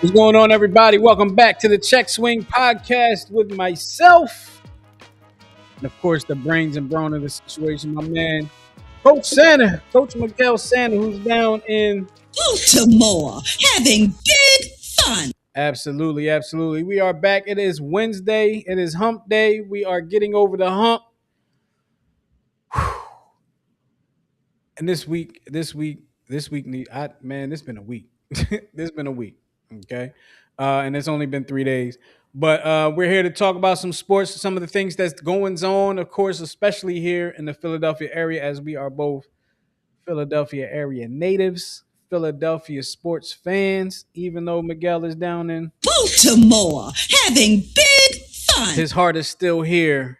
What's going on, everybody? Welcome back to the Check Swing Podcast with myself, and of course, the brains and brawn of the situation, my man, Coach Santa, Coach Miguel Santa, who's down in Baltimore, having big fun. absolutely. We are back. It is Wednesday. It is Hump Day. We are getting over the hump. And this week, it's been a week. This been a week. Okay. And it's only been 3 days. But we're here to talk about some sports, some of the things that's going on, of course, especially here in the Philadelphia area, as we are both Philadelphia area natives, Philadelphia sports fans, even though Miguel is down in Baltimore, having big fun. his heart is still here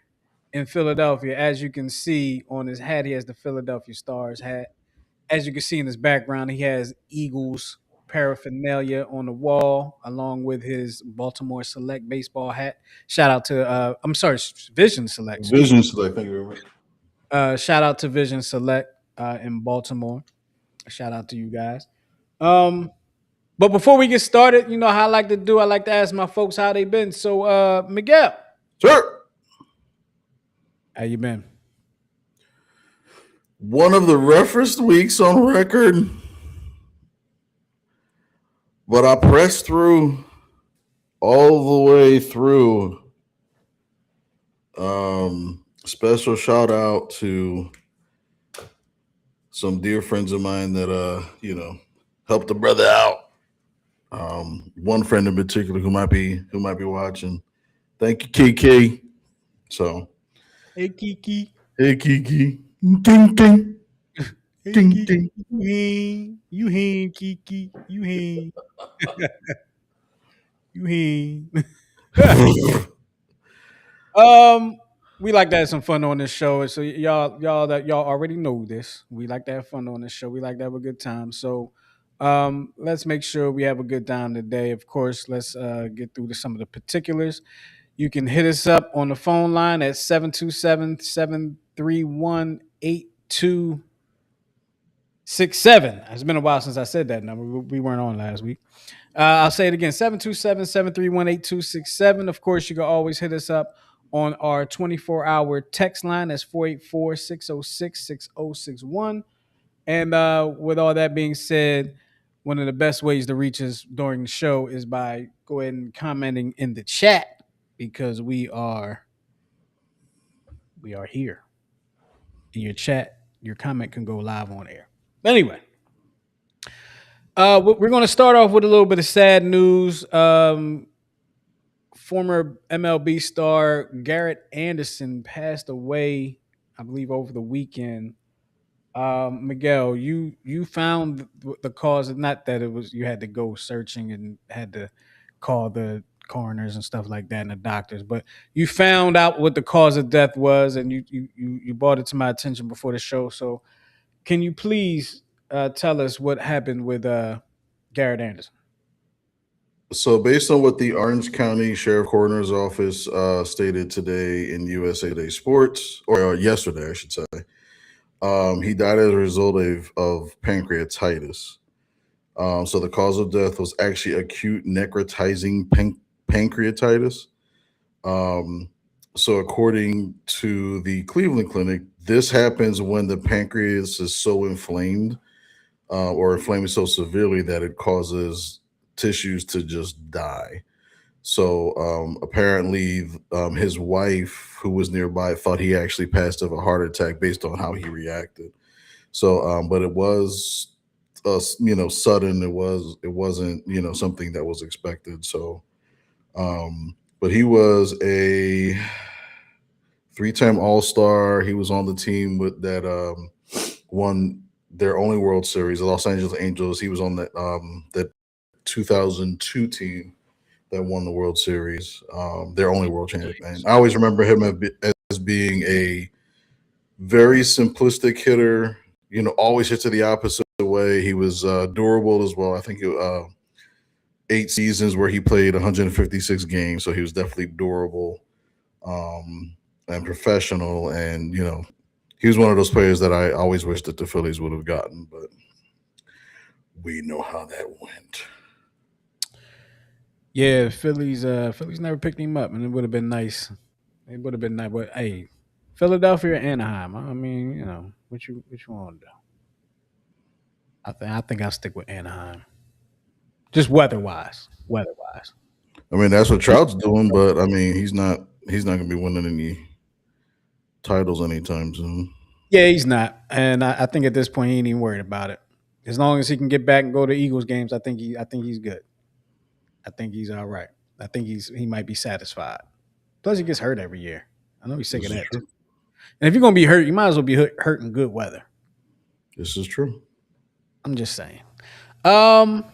in Philadelphia. As you can see on his hat, he has the Philadelphia Stars hat. As you can see in his background, he has Eagles paraphernalia on the wall, along with his Baltimore Select baseball hat. Shout out to Vision Select. Vision Select. Thank you very much. Shout out to Vision Select in Baltimore. Shout out to you guys. But before we get started, you know how I like to do. I like to ask my folks how they been. So, Miguel, Sure. how you been? One of the roughest weeks on record, but I pressed through all the way through. Special shout out to some dear friends of mine that helped the brother out. One friend in particular who might be watching. Thank you, Kiki. So, Hey, Kiki. hey, Kiki. Ding, ding. Hey, Ding, Kiki. ding. You ain't, Kiki. You ain't. You ain't. We like to have some fun on this show. So y'all already know this. We like to have fun on this show. We like to have a good time. So let's make sure we have a good time today. Of course, let's get through to some of the particulars. You can hit us up on the phone line at 727-731-8267. It's been a while since I said that number. We weren't on last week. I'll say it again, 727-731-8267. Of course, you can always hit us up on our 24-hour text line. That's 484-606-6061. And with all that being said, one of the best ways to reach us during the show is by go ahead and commenting in the chat, because we are here. In your chat, your comment can go live on air. Anyway, we're going to start off with a little bit of sad news. Former MLB star Garrett Anderson passed away, I believe, over the weekend. Miguel, you found the cause. Not that it was you had to go searching and had to call the coroners and stuff like that and the doctors, but you found out what the cause of death was, and you brought it to my attention before the show. So, can you please tell us what happened with Garrett Anderson? So, based on what the Orange County Sheriff Coroner's Office stated today in USA Today Sports, or yesterday, I should say, he died as a result of pancreatitis. So, the cause of death was actually acute necrotizing pancreatitis. So, according to the Cleveland Clinic, this happens when the pancreas is so inflamed or inflamed so severely that it causes tissues to just die. So apparently his wife, who was nearby, thought he actually passed of a heart attack based on how he reacted. So but it was sudden. It wasn't something that was expected. So but he was a 3-time All-Star. He was on the team with that won their only World Series, the Los Angeles Angels. He was on that 2002 team that won the World Series, their only world champion. And I always remember him as being a very simplistic hitter, always hit to the opposite way. He was durable as well. I think 8 seasons where he played 156 games, so he was definitely durable and professional. And, he was one of those players that I always wished that the Phillies would have gotten, but we know how that went. Yeah, Phillies never picked him up, and it would have been nice. It would have been nice, but hey, Philadelphia, Anaheim. I mean, what you want to do? I think I'll stick with Anaheim, just weather wise. Weather wise. I mean, that's what Trout's doing, but I mean, he's not going to be winning any titles anytime soon. Yeah, he's not, and I think at this point he ain't even worried about it. As long as he can get back and go to Eagles games, I think he's good. I think he's all right. I think he might be satisfied. Plus, he gets hurt every year. I know he's sick This of is that too. true. And if you're gonna be hurt, you might as well be hurt in good weather. This is true. I'm just saying. Um,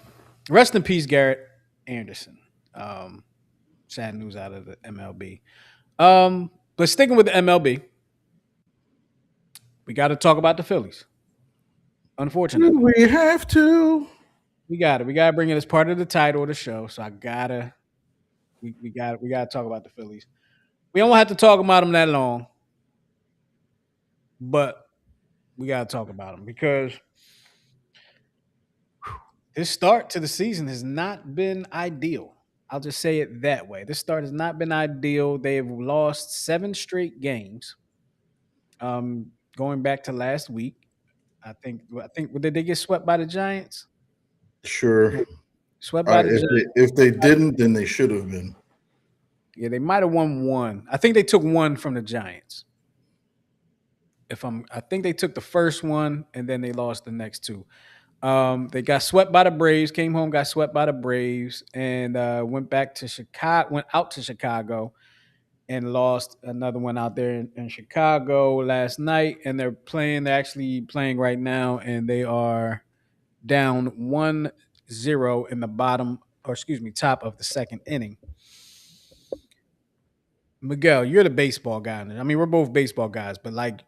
Rest in peace, Garrett Anderson. Um, Sad news out of the MLB. But sticking with the MLB, we got to talk about the Phillies. Do Unfortunately, we have to? we got it. We got to bring it as part of the title of the show. So I gotta, we gotta talk about the Phillies. We don't have to talk about them that long, but we got to talk about them because this start to the season has not been ideal. I'll just say it that way. This start has not been ideal. They've lost 7 straight games. Going back to last week, I think did they get swept by the Giants? Sure. Yeah, swept by the Giants. If they didn't, then they should have been. Yeah, they might have won one. I think they took one from the Giants. I think they took the first one and then they lost the next two. They got swept by the Braves. Came home, got swept by the Braves, and went back to Chicago. Went out to Chicago and lost another one out there in Chicago last night. And they're playing. They're actually playing right now, and they are down 1-0 in the bottom, or excuse me, top of the second inning. Miguel, you're the baseball guy. I mean, we're both baseball guys, but like,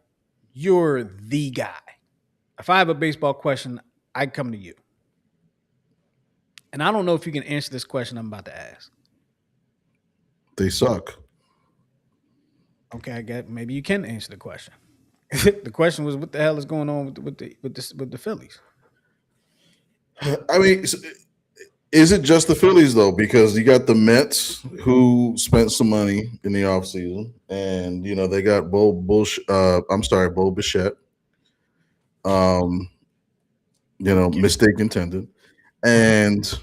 you're the guy. If I have a baseball question, I come to you. And I don't know if you can answer this question I'm about to ask. They suck. Okay, I get maybe you can answer the question. The question was, what the hell is going on with the Phillies? I mean, is it just the Phillies though? Because you got the Mets who spent some money in the offseason, and they got Bo Bichette. Um, mistake intended, and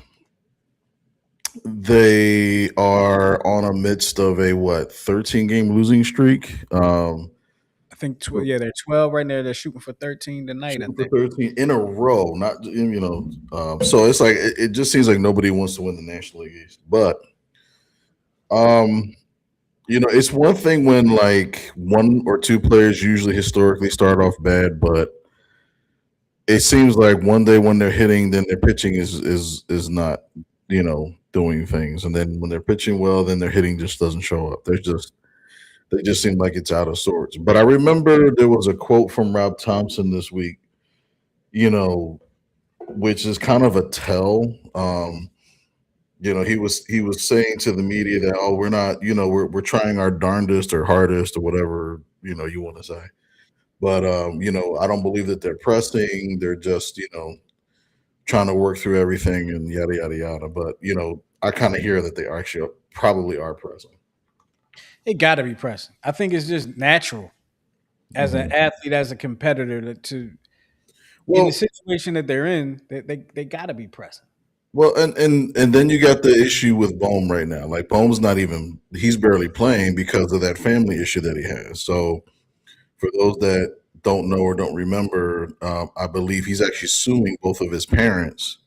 they are on a midst of a 13 game losing streak. I think yeah, they're 12 right now. They're shooting for 13 tonight. I Shooting for think. 13 in a row, not so it's like it just seems like nobody wants to win the National League East. But um it's one thing when like one or two players usually historically start off bad, but it seems like one day when they're hitting, then their pitching is not, doing things. And then when they're pitching well, then their hitting just doesn't show up. They just seem like it's out of sorts. But I remember there was a quote from Rob Thompson this week, you know, which is kind of a tell. He was saying to the media that, oh, we're not, we're trying our darndest or hardest or whatever, you want to say. But I don't believe that they're pressing. They're just, trying to work through everything and yada yada yada. But I kind of hear that they actually probably are pressing. It got to be pressing. I think it's just natural as an Mhm. athlete, as a competitor, to in the Well, situation that they're in, they got to be pressing. and then you got the issue with Bohm right now. Like Bohm's not even he's barely playing because of that family issue that he has. So for those that don't know or don't remember, I believe he's actually suing both of his parents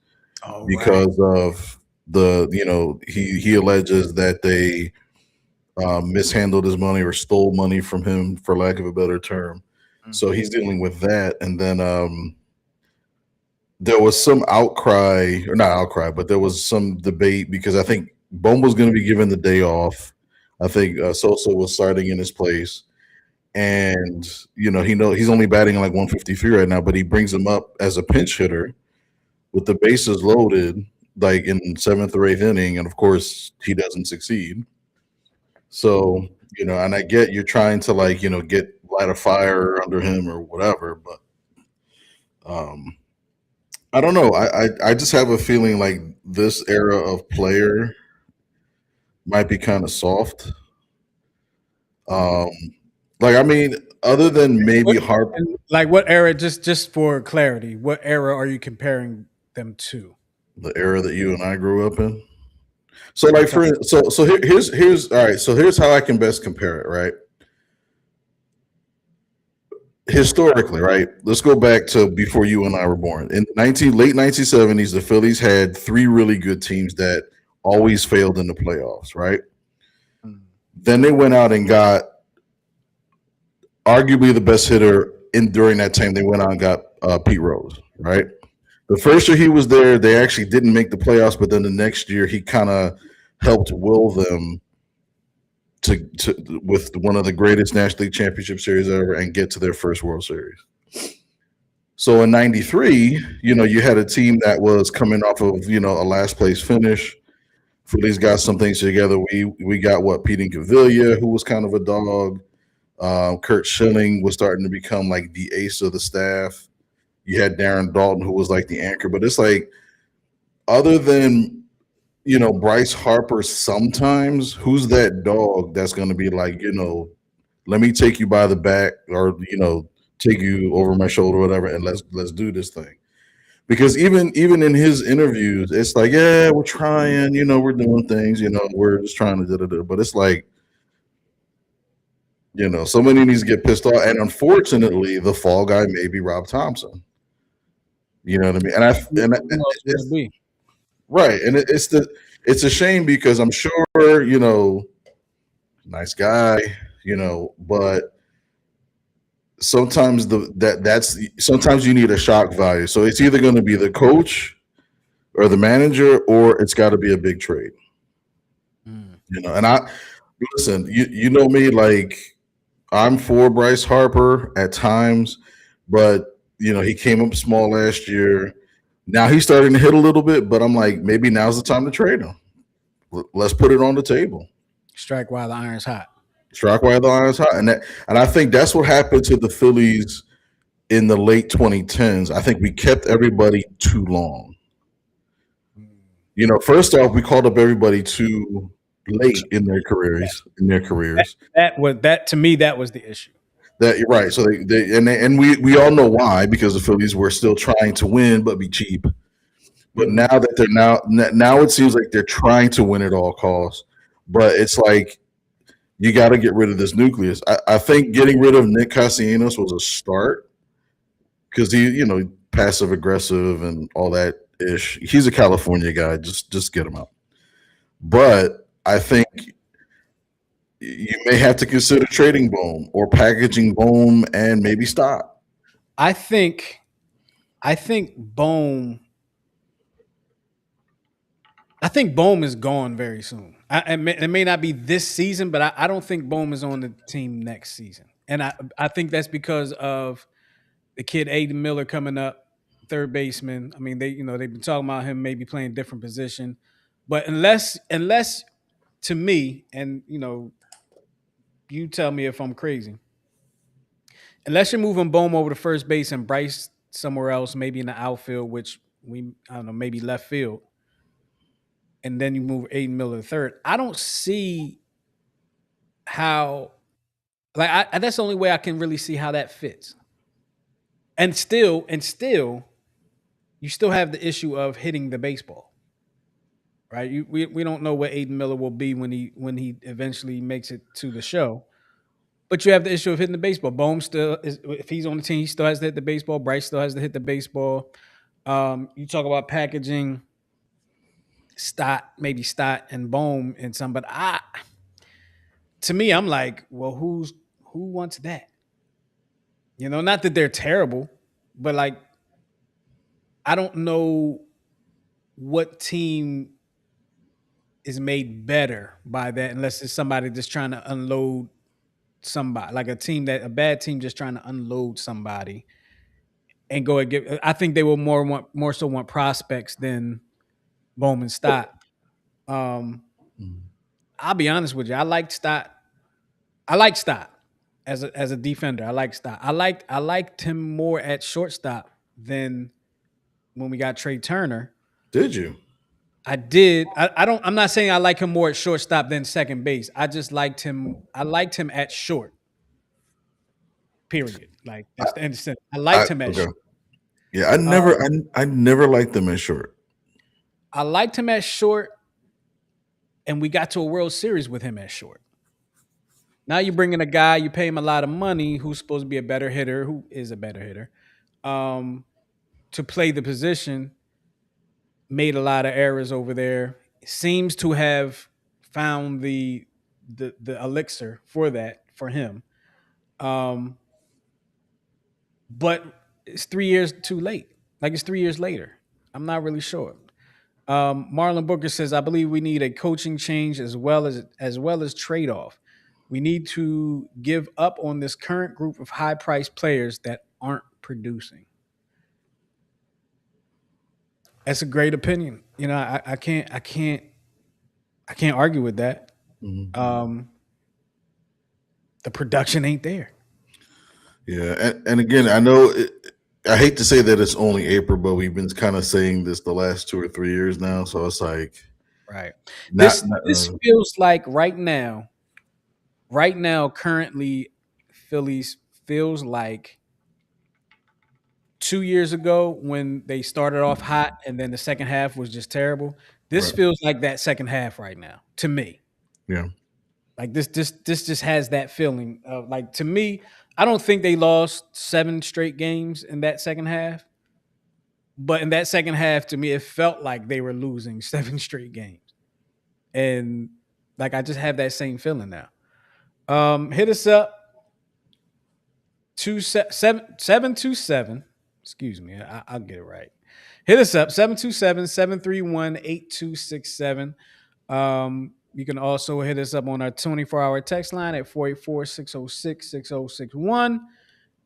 Oh, right. because of he alleges that they mishandled his money or stole money from him, for lack of a better term. Mm. So he's dealing with that, and then there was some outcry, or not outcry, but there was some debate because I think Bohm was going to be given the day off. I think Sosa was starting in his place, and he's only batting like 153 right now, but he brings him up as a pinch hitter with the bases loaded, like in seventh or eighth inning, and of course he doesn't succeed. So and I get you're trying to like get light a fire under him or whatever, but um, I don't know. I just have a feeling like this era of player might be kind of soft. Um, like I mean, other than maybe What, Harp, and like what era? Just for clarity, what era are you comparing them to? the era that you and I grew up in. So I'm like talking. here's all right. So here's how I can best compare it. Right, historically, right. Let's go back to before you and I were born. In the 1970s, the Phillies had three really good teams that always failed in the playoffs. Right. Mm. Then they went out and got arguably the best hitter in during that time. They went out and got Pete Rose. Right. The first year he was there, they actually didn't make the playoffs, but then the next year he kind of helped will them to with one of the greatest National League Championship series ever and get to their first World Series. So in '93, you had a team that was coming off of a last place finish. Phillies got some things together. We got what Pete Incaviglia, who was kind of a dog. Kurt Schilling was starting to become like the ace of the staff. You had Darren Dalton, who was like the anchor. But it's like other than Bryce Harper, sometimes who's that dog that's going to be like let me take you by the back or take you over my shoulder, or whatever, and let's do this thing. Because even in his interviews, it's like, yeah, we're trying, we're doing things, we're just trying to do. But it's like, somebody needs to get pissed off, and unfortunately, the fall guy may be Rob Thompson. You know what I mean? And Who else would it it's be? right, and it's a shame because I'm sure nice guy, but sometimes that's sometimes you need a shock value. So it's either going to be the coach or the manager, or it's got to be a big trade. Mm. And I listen. You know me, like I'm for Bryce Harper at times, but he came up small last year. Now he's starting to hit a little bit, but I'm like, maybe now's the time to trade him. Let's put it on the table. Strike while the iron's hot. Strike while the iron's hot, and I think that's what happened to the Phillies in the late 2010s. I think we kept everybody too long. Mm. First off, we called up everybody too late in their Yeah. careers. In their careers, That was that to me. That was the issue. that you're right. So and we all know why, because the Phillies were still trying to win but be cheap. But Hmm. now that they're now it seems like they're trying to win at all costs. But it's like you got to get rid of this nucleus. I think getting rid of Nick Castellanos was a start because he passive aggressive and all that ish. He's a California guy. Just get him out. But I think you may have to consider trading Bohm or packaging Bohm and maybe stop. I think. I think Bohm. I think Bohm is gone very soon. It may not be this season, but I don't think Bohm is on the team next season. And I think that's because of the kid Aiden Miller coming up, third baseman. I mean, they've been talking about him maybe playing different position, but unless to me, and you tell me if I'm crazy, unless you're moving Bohm over to first base and Bryce somewhere else, maybe in the outfield, which I don't know, maybe left field, and then you move Aiden Miller to third. I don't see how that's the only way I can really see how that fits. And still, you still have the issue of hitting the baseball, right? We don't know what Aiden Miller will be when he eventually makes it to the show. But you have the issue of hitting the baseball. Bohm still is, if he's on the team, he still has to hit the baseball. Bryce still has to hit the baseball. You talk about packaging maybe Stott and Bohm and some, but to me, I'm like, well, who wants that? Not that they're terrible, but like I don't know what team is made better by that unless it's somebody just trying to unload somebody, like a bad team just trying to unload somebody and go and get. I think they will more so want prospects than Bowman Stott. Um, I'll be honest with you. I liked Stott. I like Stott as a defender. I like Stott. I liked him more at shortstop than when we got Trey Turner. Did you? I did. I don't. I'm not saying I like him more at shortstop than second base. I just liked him. I liked him at short. Period. Like I, that's the end of the sentence. I I liked him at okay. short. Yeah, Um, I never liked them in short. I liked him at short, and we got to a World Series with him at short. Now you bring in a guy, you pay him a lot of money, who's supposed to be a better hitter, who is a better hitter, um, to play the position. Made a lot of errors over there. Seems to have found the elixir for that for him. Um, but it's 3 years too late. Like it's 3 years later. I'm not really sure. Marlon Booker says, "I believe we need a coaching change as well as trade off. We need to give up on this current group of high priced players that aren't producing." That's a great opinion. I can't argue with that. Mhm. Um, the production ain't there. Yeah, and again, I know I hate to say that it's only April, but we've been kind of saying this the last 2 or 3 years now. So it's like Right. not, This not this feels like right now, currently, Phillies feels like 2 years ago when they started off hot and then the second half was just terrible. This right. feels like that second half right now to me. Yeah. Like this just has that feeling of like to me. I don't think they lost 7 straight games in that second half, but in that second half, to me, it felt like they were losing 7 straight games, and like I just have that same feeling now. Hit us up 727. Excuse me, I'll get it right. Hit us up 727-731-8267. You can also hit us up on our 24-hour text line at 484-606-6061.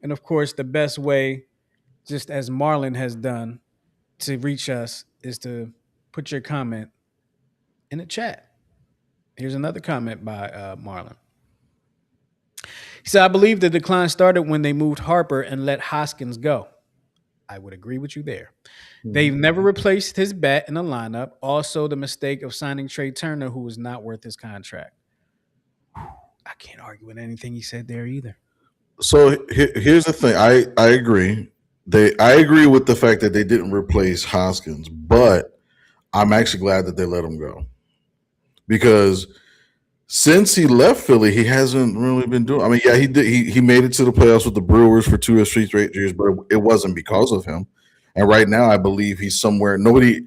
And of course, the best way, just as Marlon has done, to reach us is to put your comment in the chat. Here's another comment by Marlon. He said, "I believe the decline started when they moved Harper and let Hoskins go." I would agree with you there. Mhm. They've never replaced his bat in the lineup. Also, the mistake of signing Trey Turner, who was not worth his contract. I can't argue with anything he said there either. So here's the thing. I agree. I agree with the fact that they didn't replace Hoskins, but I'm actually glad that they let him go because since he left Philly, he hasn't really been doing. I mean, yeah, he did. He made it to the playoffs with the Brewers for 2 or 3 straight years, but it wasn't because of him. And right now, I believe he's somewhere. Nobody,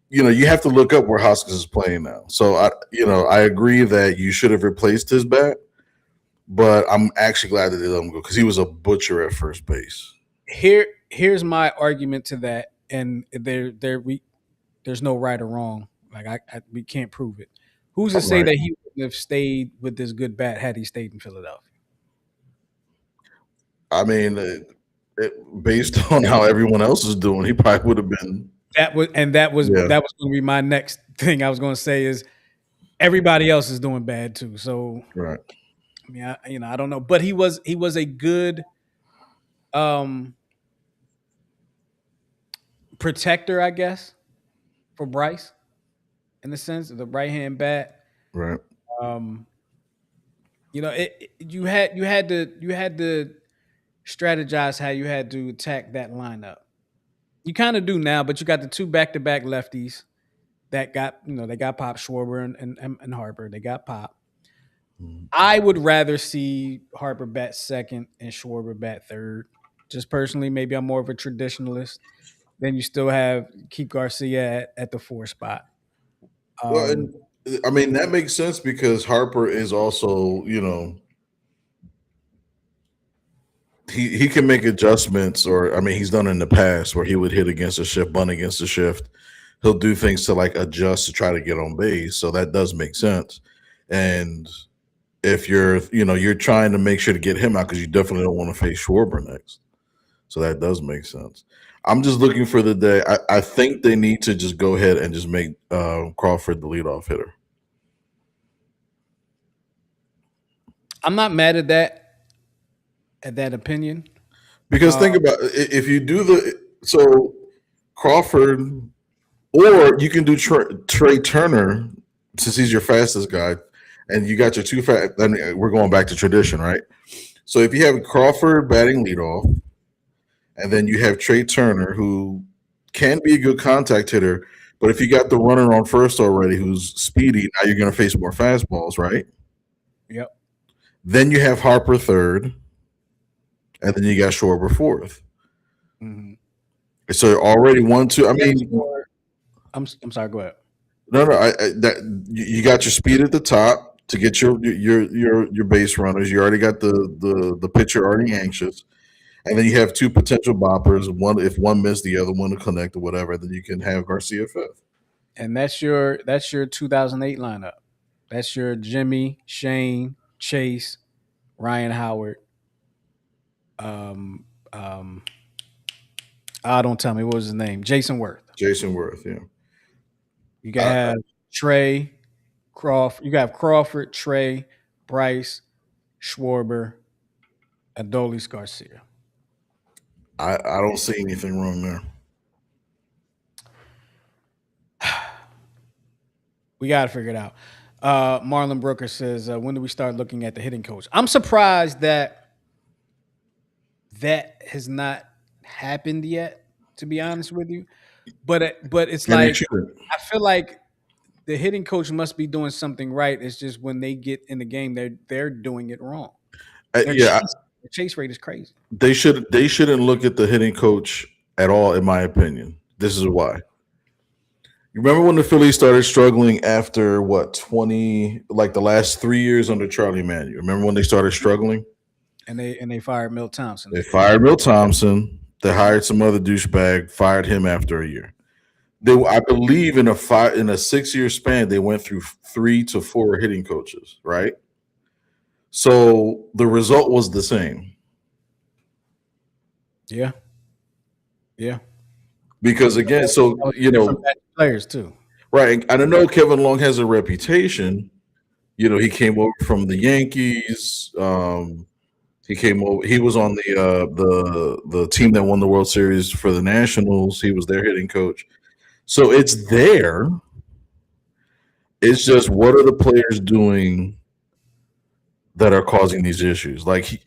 you have to look up where Hoskins is playing now. So I agree that you should have replaced his bat, but I'm actually glad that they let him go because he was a butcher at first base. Here's my argument to that, and there's no right or wrong. Like we can't prove it. Who's to say Right. that he wouldn't have stayed with this good bat had he stayed in Philadelphia? I mean, based on how everyone else is doing, he probably would have been. That was and that was Yeah. that was going to be my next thing I was going to say is everybody else is doing bad too. So Right. I mean, I don't know, but he was a good um protector, I guess, for Bryce in the sense of the right hand bat. Right. Um, you had to strategize how you had to attack that lineup. You kind of do now, but you got the two back to back lefties that they got Pop Schwarber and Harper. They got Pop. Mhm. I would rather see Harper bat second and Schwarber bat third. Just personally, maybe I'm more of a traditionalist. Then you still have keep Garcia at the four spot. Well, Um, and I mean that makes sense because Harper is also, he can make adjustments, or I mean, he's done in the past where he would hit against a shift, bunt against a shift. He'll do things to like adjust to try to get on base, so that does make sense. And if you're trying to make sure to get him out because you definitely don't want to face Schwarber next, so that does make sense. I'm just looking for the day. I think they need to just go ahead and just make Crawford the leadoff hitter. I'm not mad at that opinion. Because Uh, think about if you do the so Crawford Or you can do Trey Turner since he's your fastest guy, and you got your two fast. I mean, we're going back to tradition, right? So if you have Crawford batting leadoff, and then you have Trey Turner, who can be a good contact hitter, but if you got the runner on first already, who's speedy, now you're going to face more fastballs, right? Yep. Then you have Harper third, and then you got Schwarber fourth. Hmm. So already 1, 2. I mean, I'm sorry. Go ahead. no, no. That you got your speed at the top to get your base runners. You already got the pitcher already anxious, and then you have two potential boppers. One if one missed, the other one to connect or whatever. Then you can have Garcia fifth. And that's your 2008 lineup. That's your Jimmy, Shane, Chase, Ryan Howard. Um, um, don't tell me what was his name. Jason Worth. Jason Worth, yeah. You can I, have Trey, Crawford. You got Crawford, Trey, Bryce, Schwarber, Adolis Garcia. I don't see anything wrong there. We got to figure it out. Marlon Brooker says, when do we start looking at the hitting coach? I'm surprised that has not happened yet, to be honest with you. But it's And it like should. I feel like the hitting coach must be doing something right. It's just when they get in the game, they're doing it wrong. Their Yeah, chase, their chase rate is crazy. they shouldn't look at the hitting coach at all, in my opinion. This is why. You remember when the Phillies started struggling after what 20 like the last 3 years under Charlie Manuel? Remember when they started struggling? And they fired Milt Thompson. They fired Bill Thompson. They hired some other douchebag. Fired him after a year. I believe, in a 6 year span, they went through 3 to 4 hitting coaches. Right. So the result was the same Yeah, yeah. because again, so Different batch of players too. right. And I know Kevin Long has a reputation. He came over from the Yankees. He came over. He was on the team that won the World Series for the Nationals. He was their hitting coach. So it's there. It's just what are the players doing that are causing these issues? Like,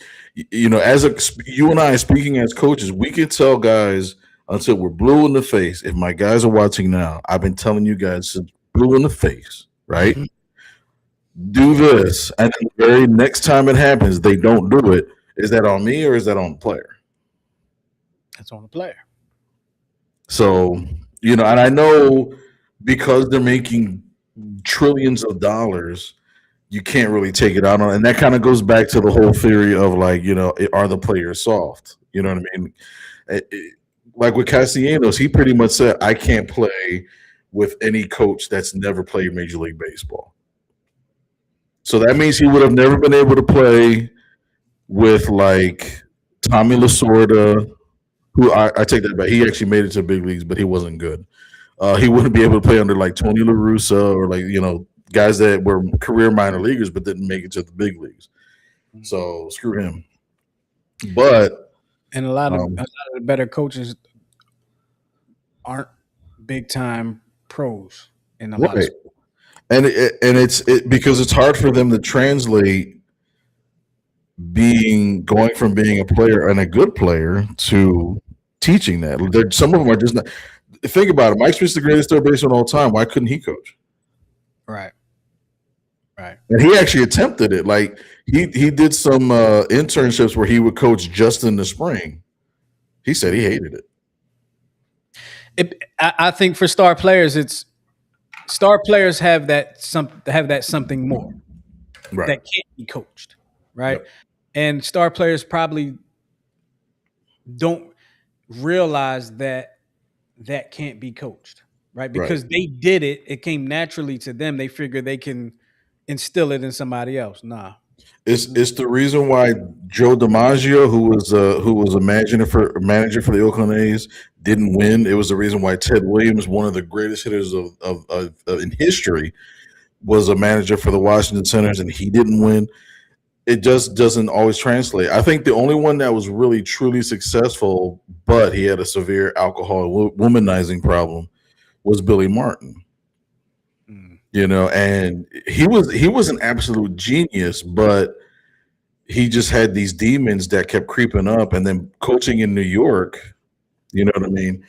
as you and I speaking as coaches, we can tell guys until we're blue in the face. If my guys are watching now, I've been telling you guys since blue in the face, right? Mhm. Do this, and then the very next time it happens, they don't do it. Is that on me or is that on the player? That's on the player. So, and I know because they're making trillions of dollars, you can't really take it out on. And that kind of goes back to the whole theory of like, are the players soft? You know what I mean? Like with Castellanos, he pretty much said, I can't play with any coach that's never played Major League Baseball. So that means he would have never been able to play with like Tommy Lasorda, who I take that back. He actually made it to big leagues, but he wasn't good. He wouldn't be able to play under like Tony La Russa or like guys that were career minor leaguers but didn't make it to the big leagues. So screw him. But And a lot of the better coaches aren't big time pros in a lot of right, sports. and it's because it's hard for them to translate being going from being a player and a good player to teaching that. Some of them are just not. Think about it. Mike Smith's the greatest third baseman of all time. Why couldn't he coach? Right. Right. And he actually attempted it. Like he did some internships where he would coach just in the spring. He said he hated it. I think for star players have that something more Right. that can't be coached, right? Yep. And star players probably don't realize that can't be coached, right? Right. Because they did it, it came naturally to them. They figure they can instill it in somebody else. Nah. It's the reason why Joe DiMaggio, who was a manager for the Oakland A's, didn't win. It was the reason why Ted Williams, one of the greatest hitters of in history, was a manager for the Washington Senators, and he didn't win. It just doesn't always translate. I think the only one that was really, truly successful, but he had a severe alcohol and womanizing problem, was Billy Martin. Mm. And he was an absolute genius, but he just had these demons that kept creeping up, and then coaching in New York, you know what I mean?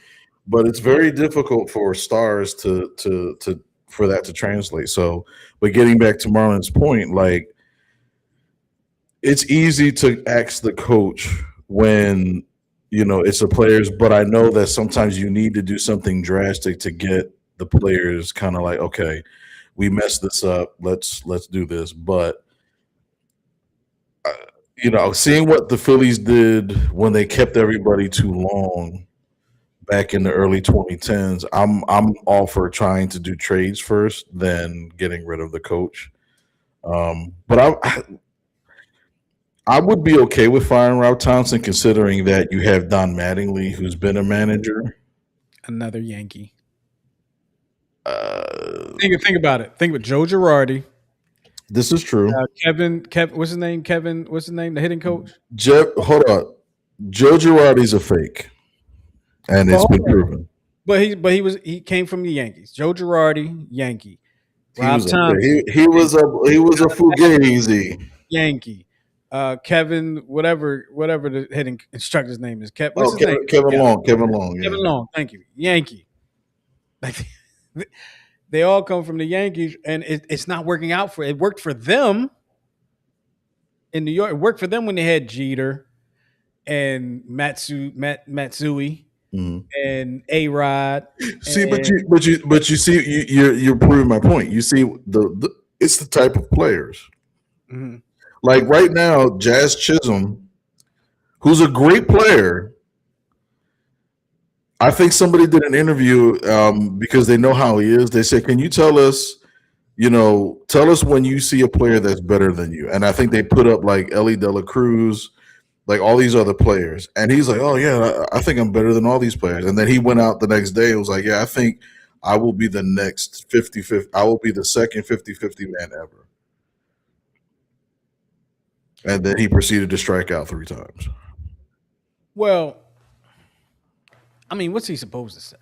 But it's very difficult for stars to for that to translate. So, but getting back to Marlon's point, like it's easy to ask the coach when it's the players, but I know that sometimes you need to do something drastic to get the players kind of like, okay, we messed this up. Let's do this. But seeing what the Phillies did when they kept everybody too long back in the early 2010s, I'm all for trying to do trades first, then getting rid of the coach. But I would be okay with firing Rob Thompson, considering that you have Don Mattingly, who's been a manager. Another Yankee. Uh, Think about it. Think about Joe Girardi, this is true. Kevin. What's his name? Kevin. What's his name? The hitting coach. Hold on. Joe Girardi's a fake, and But it's hold been on. proven. But he came from the Yankees. Joe Girardi, Yankee. He Rob was okay. Thompson, He was a fugazi. Yankee. Kevin, whatever the hitting instructor's name is. What's Oh, his name? Kevin Yeah, Long. Kevin Long. Kevin Yeah. Long. Thank you. Yankee. Like they all come from the Yankees, and it's not working out for. It worked for them in New York. It worked for them when they had Jeter and Matsui Mhm. and A Rod See, but and you see, you're proving my point. You see, it's the type of players. mhm. Like right now, Jazz Chisholm, who's a great player. I think somebody did an interview because they know how he is. They said, "Can you tell us, tell us when you see a player that's better than you?" And I think they put up like Ellie De La Cruz, like all these other players. And he's like, "Oh yeah, I think I'm better than all these players." And then he went out the next day and was like, "Yeah, I think I will be the next 50-50. I will be the second 50-50 man ever." And then he proceeded to strike out 3 times. Well, I mean, what's he supposed to say?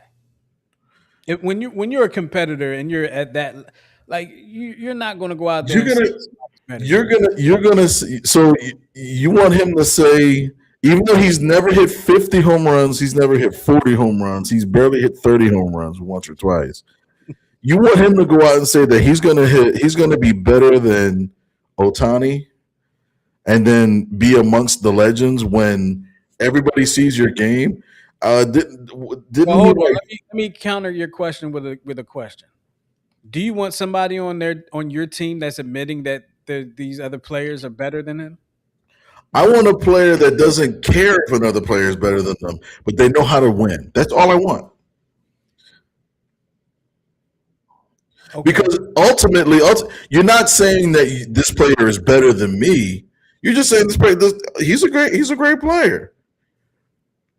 When you're a competitor and you're at that, like you're not going to go out there You're and say gonna somebody's better than you're you. gonna you're gonna see, so you want him to say, even though he's never hit 50 home runs, he's never hit 40 home runs, he's barely hit 30 home runs once or twice. You want him to go out and say that he's gonna be better than Otani, and then be amongst the legends when everybody sees your game. Didn't Well, he hold on. like? Let me counter your question with a question. Do you want somebody on your team that's admitting that these other players are better than him? I want a player that doesn't care if another player is better than them, but they know how to win. That's all I want. Okay. Because ultimately, you're not saying that this player is better than me. You're just saying he's a great player.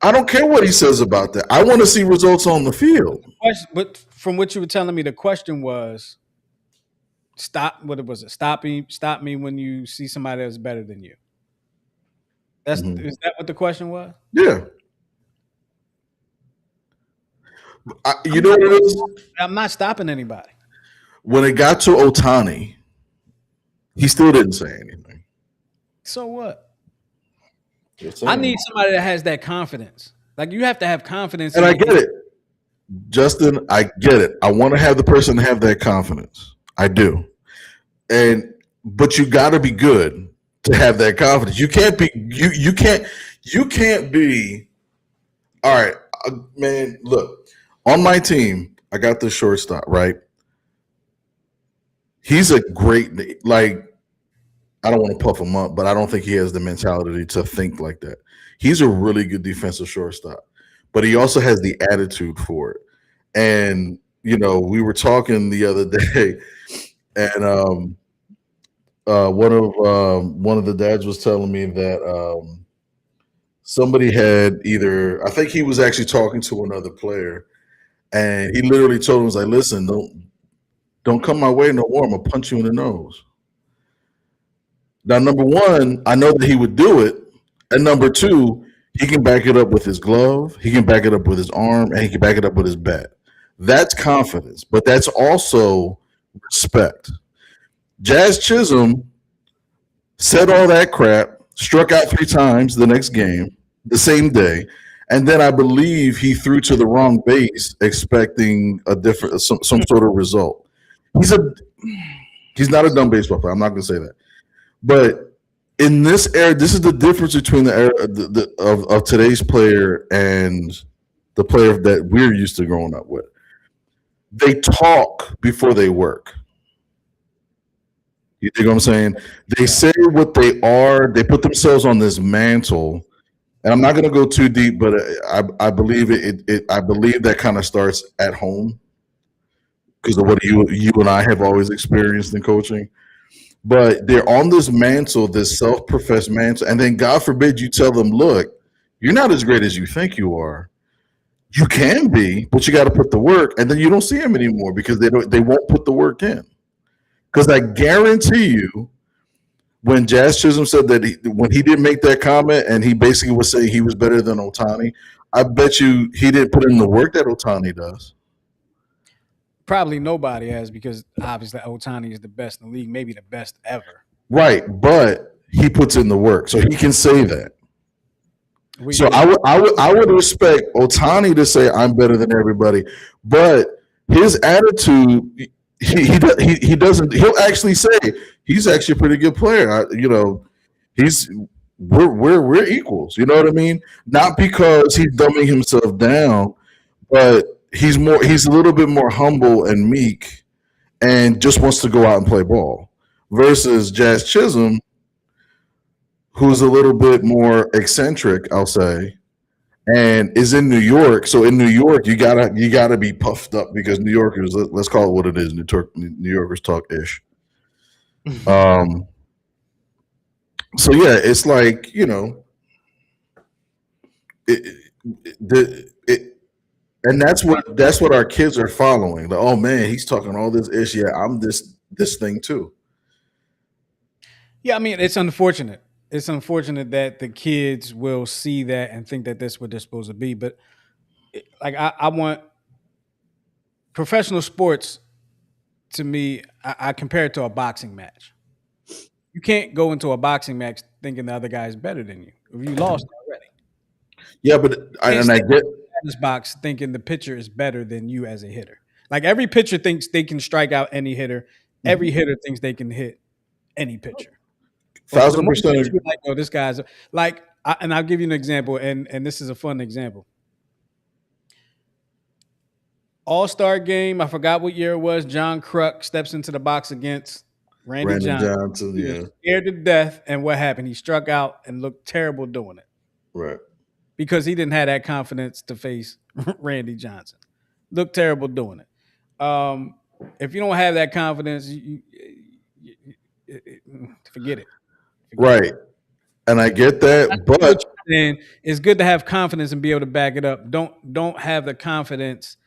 I don't care what he says about that. I want to see results on the field. But from what you were telling me, the question was stop. What was it? Stop me when you see somebody that's better than you. Mhm. Is that what the question was? Yeah, you I'm know not. what it is. I'm not stopping anybody. When it got to Otani, he still didn't say anything. So what? Just I saying. need somebody that has that confidence. Like you have to have confidence And I in. get it, Justin. I get it. I want to have the person have that confidence. I do. But you got to be good to have that confidence. You can't be you can't be all right, man. Look, on my team, I got this shortstop, right? He's a great, like, I don't want to puff him up, but I don't think he has the mentality to think like that. He's a really good defensive shortstop, but he also has the attitude for it. And we were talking the other day, and one of the dads was telling me that somebody had either, I think he was actually talking to another player, and he literally told him, was like, "Listen, don't come my way no more. I'm gonna punch you in the nose." Now, number one, I know that he would do it, and number two, he can back it up with his glove, he can back it up with his arm, and he can back it up with his bat. That's confidence, but that's also respect. Jazz Chisholm said all that crap, struck out 3 times the next game, the same day, and then I believe he threw to the wrong base, expecting a different some sort of result. He's a he's not a dumb baseball player. I'm not going to say that, but in this era, this is the difference between the era of today's player and the player that we're used to growing up with. They talk before they work. You think what I'm saying? They say what they are. They put themselves on this mantle, and I'm not going to go too deep, but I believe I believe that kind of starts at home because of what you and I have always experienced in coaching. But they're on this mantle, this self-professed mantle, and then God forbid you tell them, "Look, you're not as great as you think you are. You can be, but you got to put the work." And then you don't see them anymore because they won't put the work in. Because I guarantee you, when Jazz Chisholm said that when he didn't make that comment and he basically was saying he was better than Otani, I bet you he didn't put in the work that Otani does. Probably nobody has because obviously Otani is the best in the league, maybe the best ever. Right, but he puts in the work, so he can say that. So I would respect Otani to say I'm better than everybody, but his attitude he doesn't he'll actually say he's actually a pretty good player. He's we're equals. You know what I mean? Not because he's dumbing himself down, but he's a little bit more humble and meek and just wants to go out and play ball. Versus Jazz Chisholm, who's a little bit more eccentric, I'll say, and is in New York. So in New York, you gotta be puffed up because New Yorkers, let's call it what it is. New Yorkers talk ish. Um, so yeah, it's like it, it, and that's what our kids are following. Like, oh man, he's talking all this ish. Yeah, I'm this thing too. Yeah, I mean, it's unfortunate. It's unfortunate that the kids will see that and think that that's what they're supposed to be. But like, I want professional sports to me. I compare it to a boxing match. You can't go into a boxing match thinking the other guy is better than you. If you lost already, Yeah, but you can't and I step get in this box thinking the pitcher is better than you as a hitter. Like every pitcher thinks they can strike out any hitter. Every hitter thinks they can hit any pitcher. But for the thousand most part, percent you're like, oh, this guy's like, and I'll give you an example, and this is a fun example. All Star game, I forgot what year it was. John Kruk steps into the box against Randy Brandon Johnson. Johnson. He was Yeah, scared to death, and what happened? He struck out and looked terrible doing it right. because he didn't have that confidence to face Randy Johnson. Looked terrible doing it. If you don't have that confidence, forget it. Forget it. Right. And I get I that, see what but you're saying. It's good to have confidence and be able to back it up. Don't have the confidence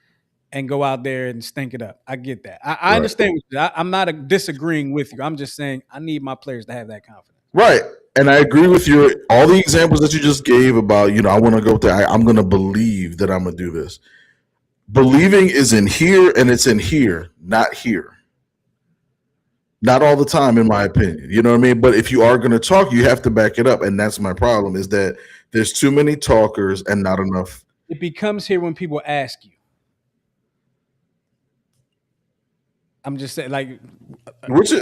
and go out there and stink it up. I get that. I right. understand. I'm not disagreeing with you. I'm just saying I need my players to have that confidence. Right. And I agree with you. All the examples that you just gave about, I want to go there. I'm going to believe that I'm going to do this. Believing is in here and it's in here, not here. Not all the time, in my opinion. You know what I mean? But if you are going to talk, you have to back it up. And that's my problem is that there's too many talkers and not enough. It becomes here when people ask you. I'm just saying, like, Which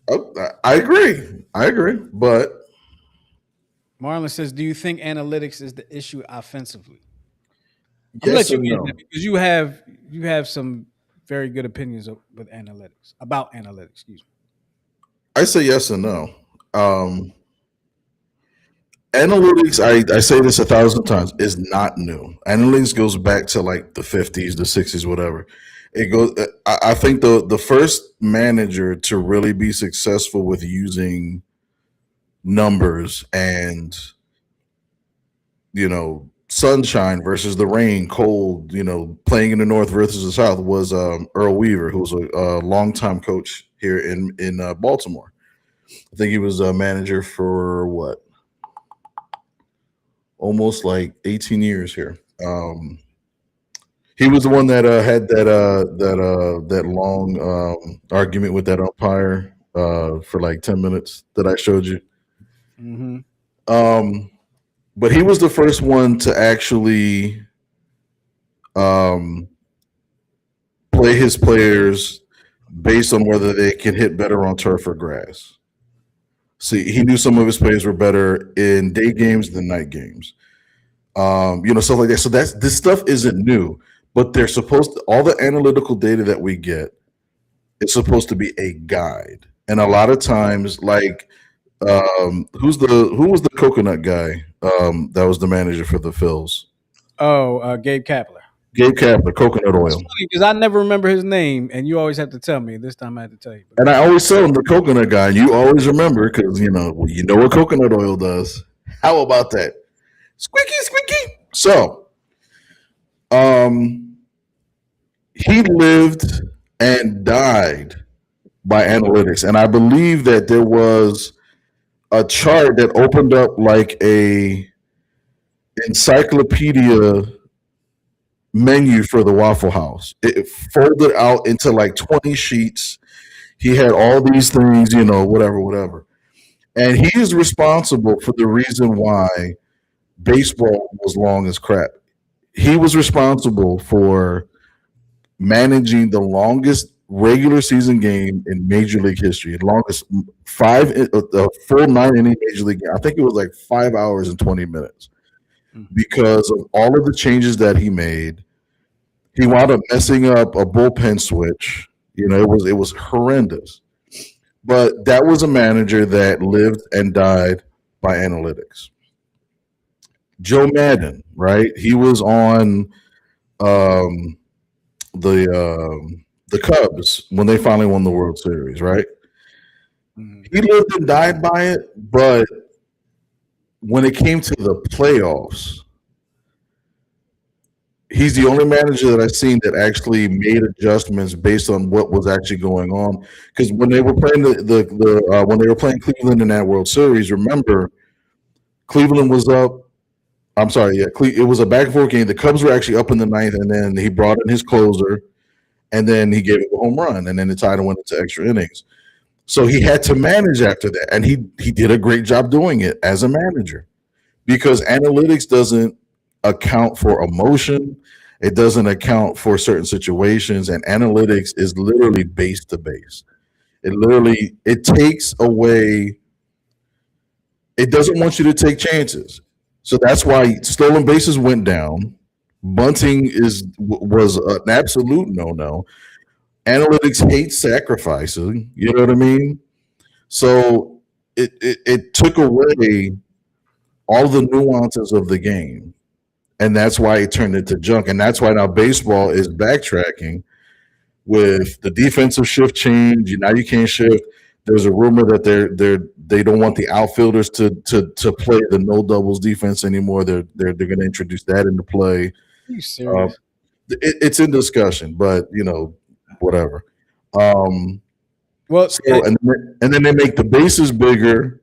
I agree. I agree. But Marlon says, "Do you think analytics is the issue offensively?" I'm gonna let yes you and answer that no. because you have some very good opinions with analytics about analytics. Excuse me. I say yes and no. Um, Analytics, I say this 1,000 times, is not new. Analytics goes back to like the 50s, the 60s, whatever. It goes. I think the first manager to really be successful with using numbers and sunshine versus the rain, cold, playing in the north versus the south was Earl Weaver, who was a longtime coach here in Baltimore. I think he was a manager for what, almost like 18 years here. He was the one that had that long argument with that umpire for like 10 minutes that I showed you. Hmm. Um, but he was the first one to actually um, play his players based on whether they can hit better on turf or grass. See, he knew some of his players were better in day games than night games. Stuff like that. So that's this stuff isn't new, but they're supposed to, all the analytical data that we get is supposed to be a guide. And a lot of times, like who was the coconut guy that was the manager for the Phils? Oh, Gabe Kapler. Gabe Kapler, coconut It's oil. funny because I never remember his name, and you always have to tell me. This time I had to tell you. But And go I ahead. always tell him the coconut guy, and you always remember because you know what coconut oil does. How about that? Squeaky, squeaky. So, um, he lived and died by analytics, and I believe that there was a chart that opened up like a encyclopedia menu for the Waffle House. It folded out into like 20 sheets. He had all these things, whatever, whatever. And he is responsible for the reason why baseball was long as crap. He was responsible for managing the longest regular season game in Major League history, the longest full 9 inning Major League game. I think it was like 5 hours and 20 minutes Mhm. because of all of the changes that he made. He wound up messing up a bullpen switch. It was horrendous. But that was a manager that lived and died by analytics. Joe Madden, right? He was on um, the Cubs when they finally won the World Series, right? Mhm. He lived and died by it, but when it came to the playoffs, he's the only manager that I've seen that actually made adjustments based on what was actually going on. Because when they were playing when they were playing Cleveland in that World Series, remember Cleveland was up. I'm sorry, yeah, it was a back and forth game. The Cubs were actually up in the ninth, and then he brought in his closer, and then he gave it a home run, and then the title went into extra innings. So he had to manage after that, and he did a great job doing it as a manager because analytics doesn't account for emotion. It doesn't account for certain situations, and analytics is literally base to base. It takes away. It doesn't want you to take chances. So that's why stolen bases went down. Bunting was an absolute no no. Analytics hate sacrificing. You know what I mean? So it took away all the nuances of the game. And that's why it turned into junk. And that's why now baseball is backtracking with the defensive shift change. Now you can't shift. There's a rumor that they don't want the outfielders to play the no doubles defense anymore. They're going to introduce that into play. Are you Uh, serious? it's in discussion, but whatever. Um, Well, so and then they make the bases bigger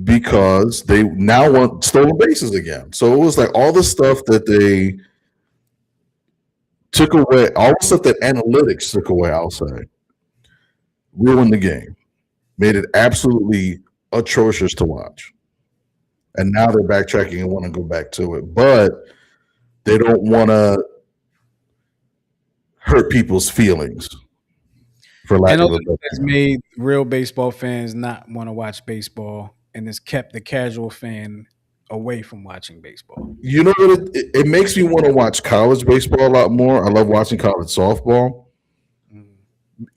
because they now want stolen bases again. So it was like all the stuff that they took away, all the stuff that analytics took away, I'll say, ruined the game, made it absolutely atrocious to watch. And now they're backtracking and want to go back to it, but they don't want to hurt people's feelings, for lack of a analytics better has term. made real baseball fans not want to watch baseball, and has kept the casual fan away from watching baseball. You know what? It makes me want to watch college baseball a lot more. I love watching college softball. Mhm.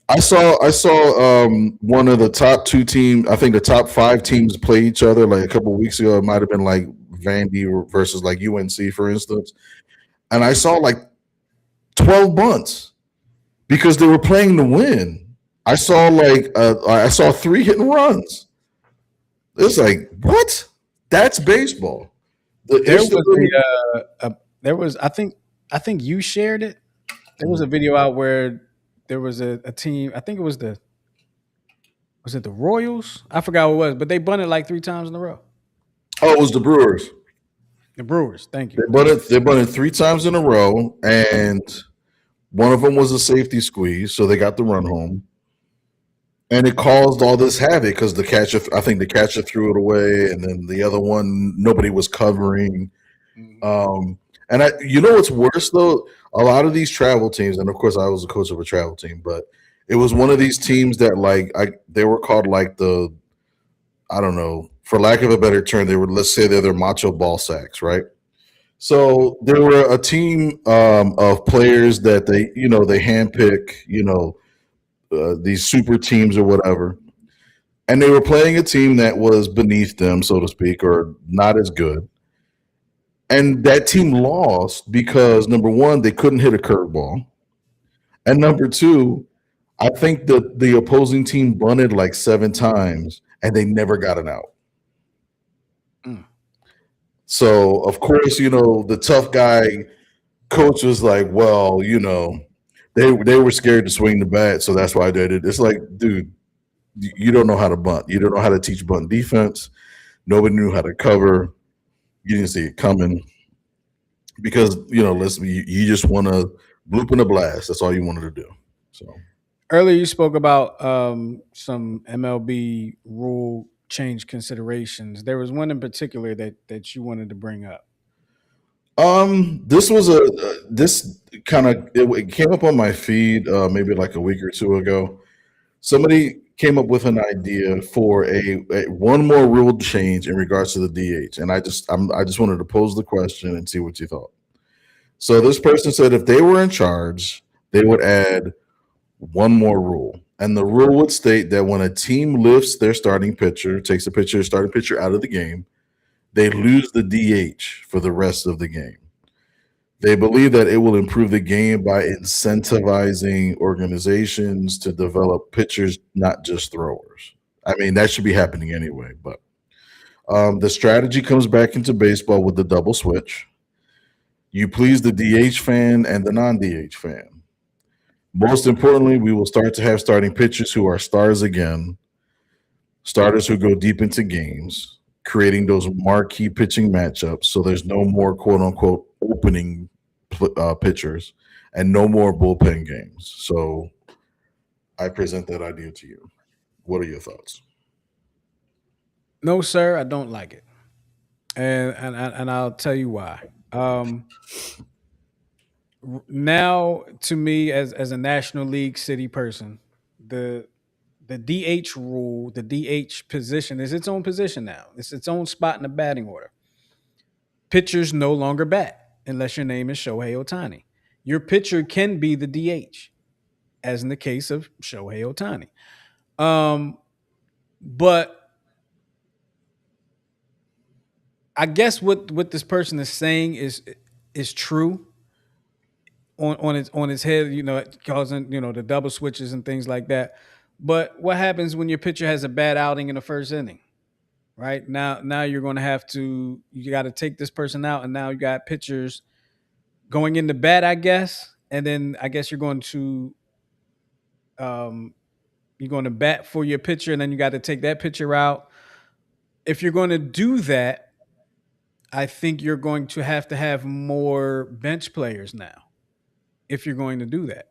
I saw one of the top two teams. I think the top five teams play each other like a couple of weeks ago. It might have been like Vandy versus like UNC, for instance. And I saw like 12 bunts because they were playing to win. I saw three hit and runs. It's like what? That's baseball. The There was instability. there was I think you shared it. There was a video out where there was a team. I think it was it the Royals? I forgot what it was, but they bunted like three times in a row. Oh, it was the Brewers. The Brewers. Thank you. They bunted. They bunted 3 times in a row, and one of them was a safety squeeze, so they got the run home. And it caused all this havoc because the catcher, I think the catcher threw it away, and then the other one nobody was covering. Mhm. Um, and you know what's worse though? A lot of these travel teams, and of course I was a coach of a travel team, but it was one of these teams that they were called like the, I don't know, for lack of a better term, they were, let's say they're macho ball sacks, right? So they were a team of players that they handpick, these super teams or whatever, and they were playing a team that was beneath them, so to speak, or not as good. And that team lost because number one, they couldn't hit a curveball, and number two, I think that the opposing team bunted like 7 times and they never got an out. Mm. So of course, the tough guy coach was like, well, they were scared to swing the bat, so that's why they did it. It's like, dude, you don't know how to bunt. You don't know how to teach bunt defense. Nobody knew how to cover. You didn't see it coming because listen, you just want to bloop in a blast. That's all you wanted to do. So Earlier, you spoke about some MLB rule change considerations. There was one in particular that you wanted to bring up. this was this kind of it came up on my feed maybe like a week or two ago. Somebody came up with an idea for a one more rule change in regards to the DH, and I just wanted to pose the question and see what you thought. So this person said if they were in charge, they would add one more rule, and the rule would state that when a team lifts their starting pitcher, takes a pitcher, starting pitcher out of the game, they lose the DH for the rest of the game. They believe that it will improve the game by incentivizing organizations to develop pitchers, not just throwers. I mean, that should be happening anyway. But the strategy comes back into baseball with the double switch. You please the DH fan and the non DH fan. Most importantly, we will start to have starting pitchers who are stars again, starters who go deep into games, creating those marquee pitching matchups. So there's no more quote unquote opening pitchers and no more bullpen games. So I present that idea to you. What are your thoughts? No, sir, I don't like it, and I'll tell you why. Now, to me, as a National League City person, the the DH rule, the DH position is its own position now. It's its own spot in the batting order. Pitchers no longer bat unless your name is Shohei Ohtani. Your pitcher can be the DH, as in the case of Shohei Ohtani. Um, but I guess what this person is saying is true on its head. Causing the double switches and things like that. But what happens when your pitcher has a bad outing in the first inning? Right now you're going to have to you got to take this person out, and now you got pitchers going into bat, I guess, and then I guess um, you're going to bat for your pitcher, and then you got to take that pitcher out. If you're going to do that, I think you're going to have more bench players now. If you're going to do that,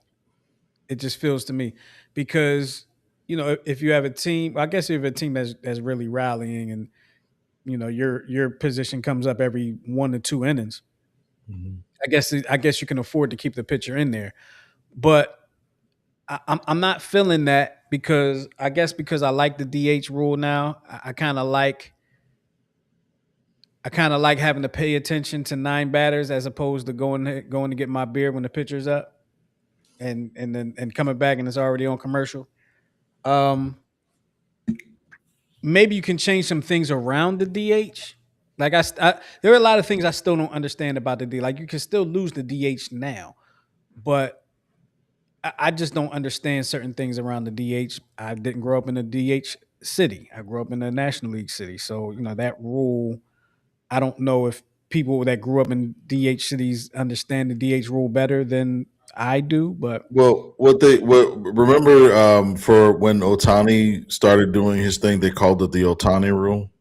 it just feels to me because if you have a team, I guess if you have a team that's really rallying and your position comes up every 1 to 2 innings. Mhm. I guess you can afford to keep the pitcher in there, but I'm not feeling that because I guess because I like the DH rule now. I kind of like having to pay attention to 9 batters as opposed to going to get my beer when the pitcher's up and coming back and it's already on commercial. Um, Maybe you can change some things around the DH. Like there are a lot of things I still don't understand about the D. Like you can still lose the DH now, but I just don't understand certain things around the DH. I didn't grow up in a DH city. I grew up in a National League city. So, that rule, I don't know if people that grew up in DH cities understand the DH rule better than I do, but Well, what remember for when Otani started doing his thing, they called it the Otani rule.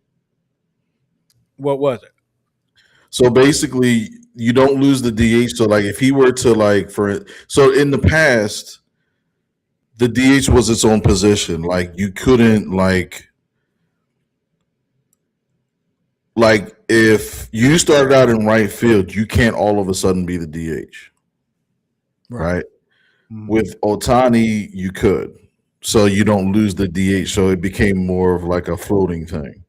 what was it? So basically, you don't lose the DH. So like, if he were to like for so in the past, the DH was its own position. Like you couldn't like if you started out in right field, you can't all of a sudden be the DH, Right. right? Mhm. With Otani, you could. So you don't lose the DH. So it became more of like a floating thing.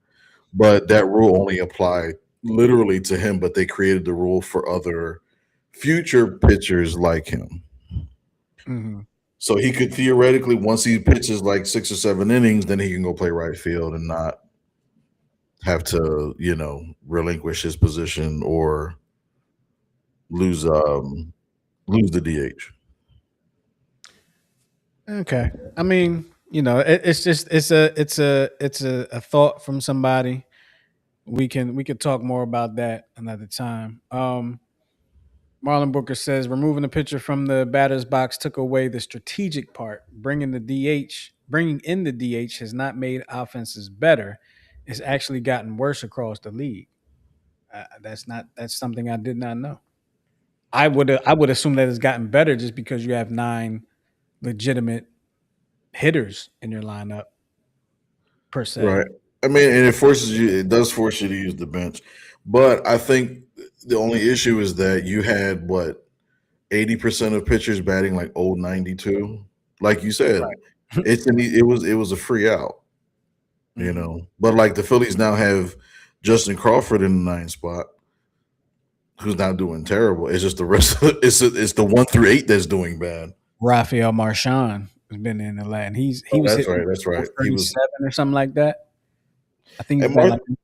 But that rule only applied literally to him, but they created the rule for other future pitchers like him. Mhm. So he could theoretically, once he pitches like 6 or 7 innings, then he can go play right field and not have to, relinquish his position or lose lose the DH. Okay. I mean, it's just it's a thought from somebody. We could talk more about that another time. Marlon Booker says removing the pitcher from the batter's box took away the strategic part. Bringing in the DH has not made offenses better. It's actually gotten worse across the league. That's something I did not know. I would assume that it's gotten better just because you have nine legitimate hitters in your lineup per se. Right. I mean, and it does force you to use the bench. But I think the only issue is that you had what 80% of pitchers batting like old 92. Like you said, Right. it was a free out, Mhm. But like the Phillies now have Justin Crawford in the ninth spot, who's not doing terrible. It's just the rest of it's the 1 through 8 that's doing bad. Rafael Marchand has been in the land. He Oh, was that's hitting right. That's right. He was 037 or something like that. I think he's and got Mark, like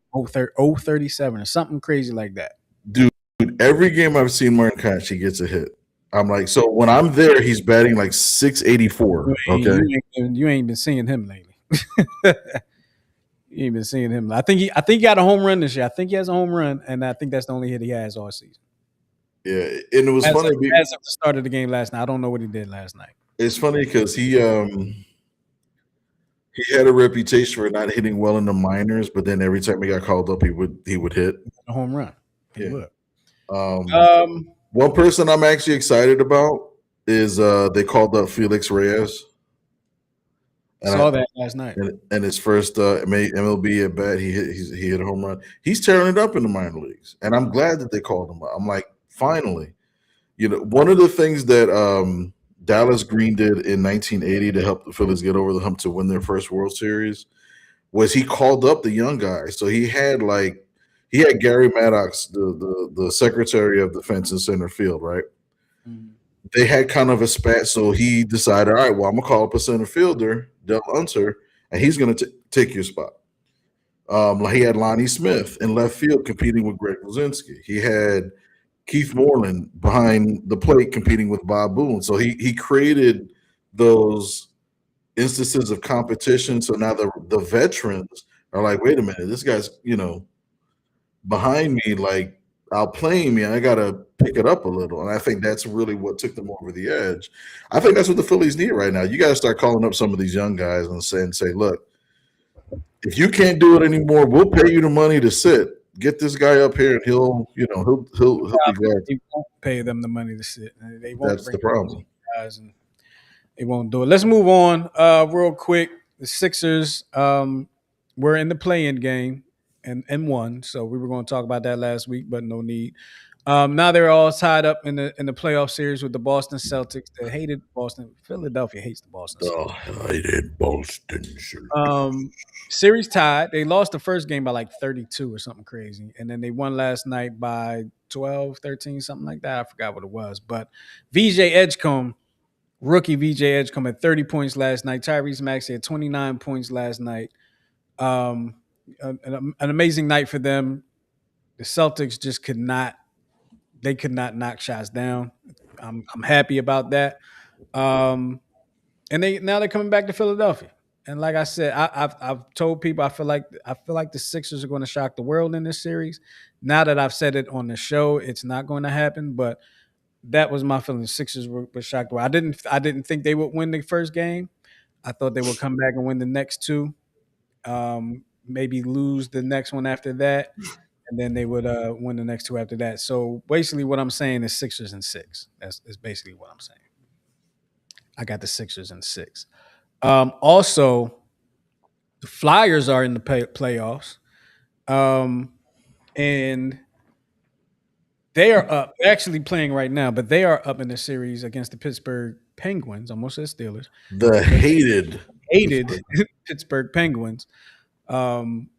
037 or something crazy like that. dude, every game I've seen Martin Kac, he gets a hit. I'm like, so when I'm there, he's batting like You 684. ain't, Okay. you ain't been seeing him lately. You ain't been seeing him. I think he got a home run this year. I think he has a home run, and I think that's the only hit he has all season. Yeah. And it was As funny. of, as of the start of the game last night, I don't know what he did last night. It's funny because he had a reputation for not hitting well in the minors, but then every time he got called up, he would hit. A home run. He Yeah. would. Um, Um, one person I'm actually excited about is they called up Felix Reyes, and I saw that last night. and his first MLB at bat, he hit a home run. He's tearing it up in the minor leagues, and I'm glad that they called him up. I'm like, finally, one of the things that Dallas Green did in 1980 to help the Phillies get over the hump to win their first World Series was he called up the young guys. So he had Gary Maddox, the Secretary of Defense in center field, right? Mhm. They had kind of a spat, so he decided, all right, well, I'm gonna call up a center fielder, Del Unser, and he's gonna take your spot. He had Lonnie Smith in left field competing with Greg Luzinski. He had Keith Moreland behind the plate competing with Bob Boone. So he created those instances of competition. So now the veterans are like, wait a minute, this guy's behind me, like outplaying me. I gotta pick it up a little. And I think that's really what took them over the edge. I think that's what the Phillies need right now. You got to start calling up some of these young guys and say, look, if you can't do it anymore, we'll pay you the money to sit. Get this guy up here, and he'll be glad. They won't pay them the money to sit. They won't That's bring the problem. guys, and they won't do it. Let's move on real quick. The Sixers were in the play-in game and won. So we were going to talk about that last week, but no need. Now they're all tied up in the playoff series with the Boston Celtics. They hated Boston. Philadelphia hates the Boston Oh, Celtics. I did Boston. Um, Series tied. They lost the first game by like 32 or something crazy. And then they won last night by 12, 13, something like that. I forgot what it was. But VJ Edgecombe, rookie VJ Edgecombe had 30 points last night. Tyrese Maxey had 29 points last night. Um, an amazing night for them. The Celtics just could not knock shots down. I'm happy about that. Um, and they're coming back to Philadelphia. And like I said, I've told people I feel like the Sixers are going to shock the world in this series. Now that I've said it on the show, it's not going to happen. But that was my feeling. The Sixers were shocked. I didn't think they would win the first game. I thought they would come back and win the next two. Maybe lose the next one after that. and then they would win the next two after that. So basically, what I'm saying is Sixers and six. That's basically what I'm saying. I got the Sixers and six. Also, the Flyers are in the playoffs, um, and they are up. They're actually playing right now, but they are up in the series against the Pittsburgh Penguins. Almost said Steelers. The hated Hated Pittsburgh. Pittsburgh Penguins. Um,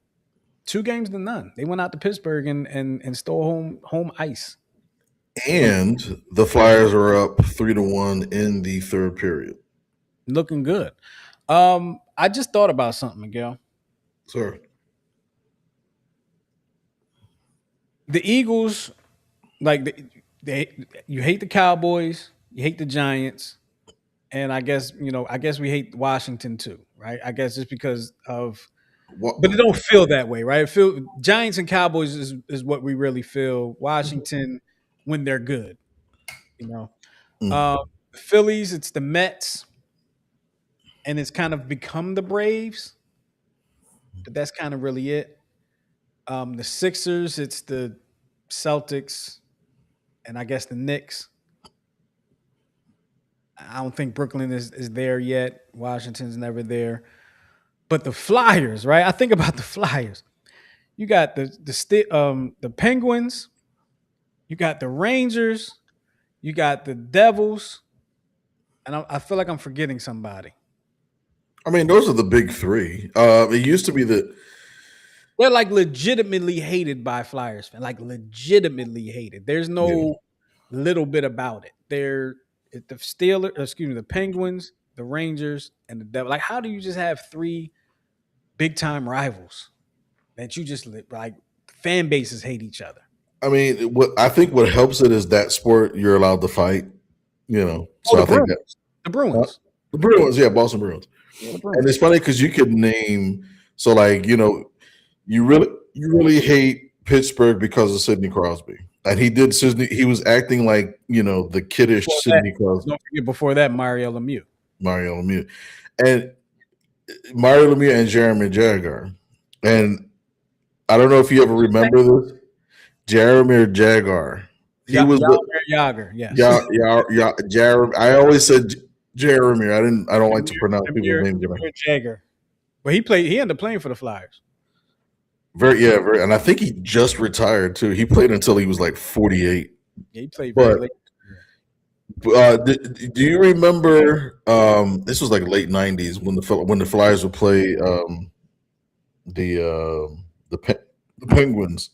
2 games to none. They went out to Pittsburgh and stole home ice. And the Flyers are up 3-1 in the third period. Looking good. I just thought about something, Miguel. Sir. The Eagles, like you hate the Cowboys, you hate the Giants, and I guess we hate Washington too, right? I guess just because of, What but it don't feel that way, right? It feel Giants and Cowboys is what we really feel. Washington when they're good, you know. mm. Um, the Phillies, it's the Mets, and it's kind of become the Braves, but that's kind of really it. The Sixers, it's the Celtics, and I guess the Knicks. I don't think Brooklyn is there yet. Washington's never there. But the Flyers, right? I think about the Flyers. You got the Penguins, you got the Rangers, you got the Devils, and I feel like I'm forgetting somebody. I mean, those are the big three. It used to be that, They're like legitimately hated by Flyers fans, like legitimately hated. There's yeah. no little bit about it. The Steelers, excuse me, the Penguins, the Rangers, and the Devil. Like, how do you just have three big time rivals that you just like fan bases hate each other? I mean, what I think what helps it is that sport you're allowed to fight, Oh, So I think that The uh, Bruins. the Bruins, yeah, Boston Bruins. Yeah, the And Bruins. it's funny because you could name so like, you really hate Pittsburgh because of Sidney Crosby. And he was acting like, the kiddish Before that, Sidney Crosby, don't forget before that, Mario Lemieux. Mario Lemieux. And Mario Lemieux and Jeremy Jagger. And I don't know if you ever remember this. Jeremy Jagger. He was the Jaromir Jagr, yes. yeah, Jeremy. I always said Jeremy. I don't like to pronounce people's names. Lemieux Jagr. But he ended up playing for the Flyers. Very, and I think he just retired too. He played until he was like 48. Yeah, he played very But late. do you remember? This was like late '90s when the Flyers would play the the Penguins.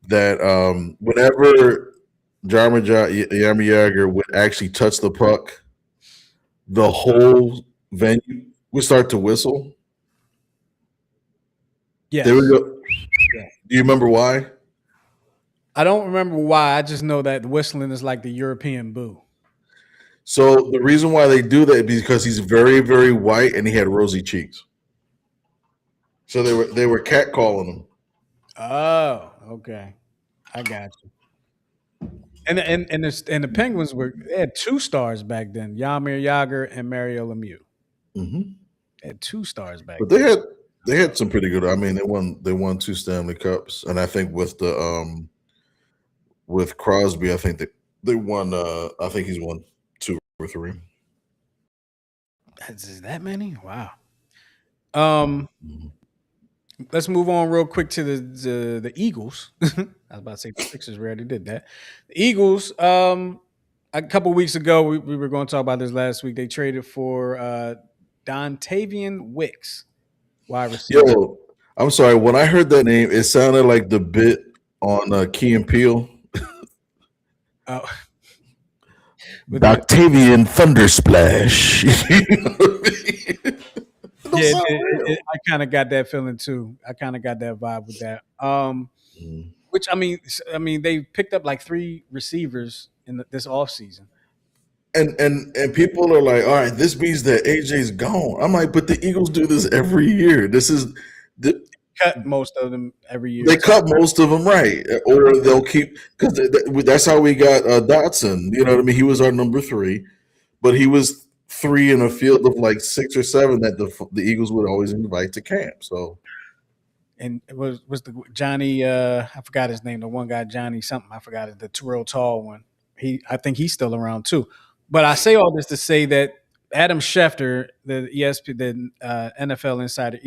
That whenever Jaromir Jagr would actually touch the puck, the whole venue would start to whistle. Yes. There we go. Yeah. Do you remember why? I don't remember why. I just know that whistling is like the European boo. So the reason why they do that is because he's very, very white and he had rosy cheeks. So they were catcalling him. Oh, okay. I got you. And the Penguins they had 2 stars back then, Jaromir Jagr and Mario Lemieux. Hmm. They had 2 stars back But then. they had some pretty good. I mean, they won 2 Stanley Cups, and I think with Crosby, I think they won. I think he's won 2 or 3. Is that many? Wow. Um, Mhm. let's move on real quick to the Eagles. I was about to say the Sixers. We already did that. The Eagles. A couple weeks ago, we were going to talk about this last week. They traded for Dontavian Wicks, wide receiver. Yo, I'm sorry. When I heard that name, it sounded like the bit on Key and Peele. Uh, with the Octavian Thundersplash. You know what I mean? It don't Yeah, sound real. I kind of got that feeling too. I kind of got that vibe with that. Mhm. Which I mean, they picked up like 3 receivers in this offseason. And people are like, all right, this means that AJ's gone. I'm like, but the Eagles do this every year. Th- Cut most of them every year they too. cut most of them, right, or they'll keep because that's how we got Dotson. You know what I mean? He was our number 3, but he was 3 in a field of like 6 or 7 that the Eagles would always invite to camp. So and it was the Johnny. I forgot his name. The one guy, Johnny something. I forgot it. The real tall one. I think he's still around too. But I say all this to say that Adam Schefter, the NFL insider,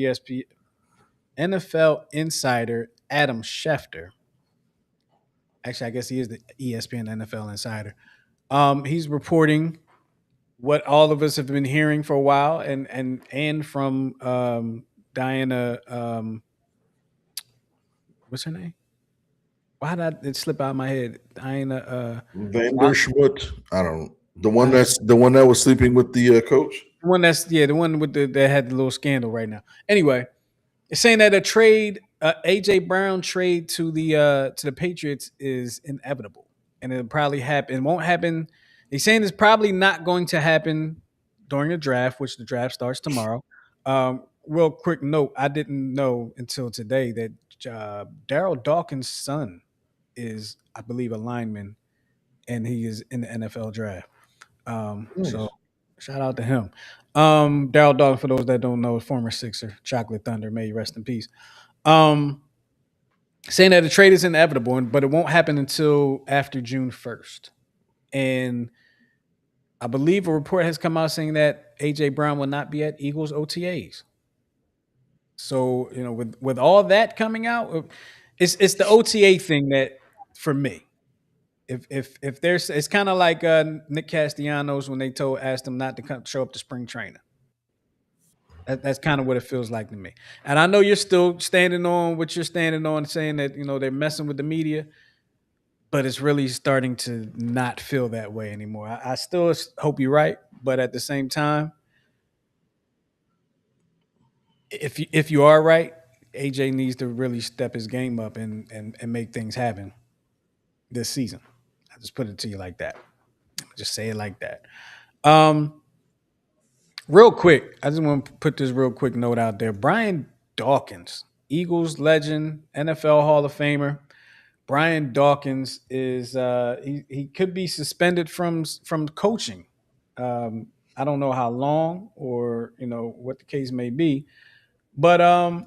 NFL insider Adam Schefter. Actually, I guess he is the ESPN NFL insider. He's reporting what all of us have been hearing for a while, and from Diana. What's her name? Why did it slip out of my head? Diana. Vanderschmut. I don't. Uh, The one that was sleeping with the coach. the one that's the one with the that had the little scandal right now. Anyway, it's saying that a trade, AJ Brown trade to the Patriots is inevitable, and it'll probably happen. It won't happen. He's saying it's probably not going to happen during the draft, which the draft starts tomorrow. Real quick note: I didn't know until today that Daryl Dawkins' son is, I believe, a lineman, and he is in the NFL draft. So Nice. shout out to him. Daryl Dawkins, for those that don't know, is former Sixer, Chocolate Thunder. May you rest in peace. Um, saying that the trade is inevitable, but it won't happen until after June 1st. And I believe a report has come out saying that AJ Brown will not be at Eagles OTAs. So with all that coming out, it's the OTA thing that for me. If there's, it's kind of like Nick Castellanos when they asked him not to show up to spring training. That's kind of what it feels like to me. And I know you're still standing on what you're standing on, saying that they're messing with the media, but it's really starting to not feel that way anymore. I still hope you're right, but at the same time, if you are right, AJ needs to really step his game up and make things happen this season. I just put it to you like that. Just say it like that. Um, Real quick, I just want to put this real quick note out there. Brian Dawkins, Eagles legend, NFL Hall of Famer. Brian Dawkins is he could be suspended from coaching. I don't know how long or what the case may be, but I'll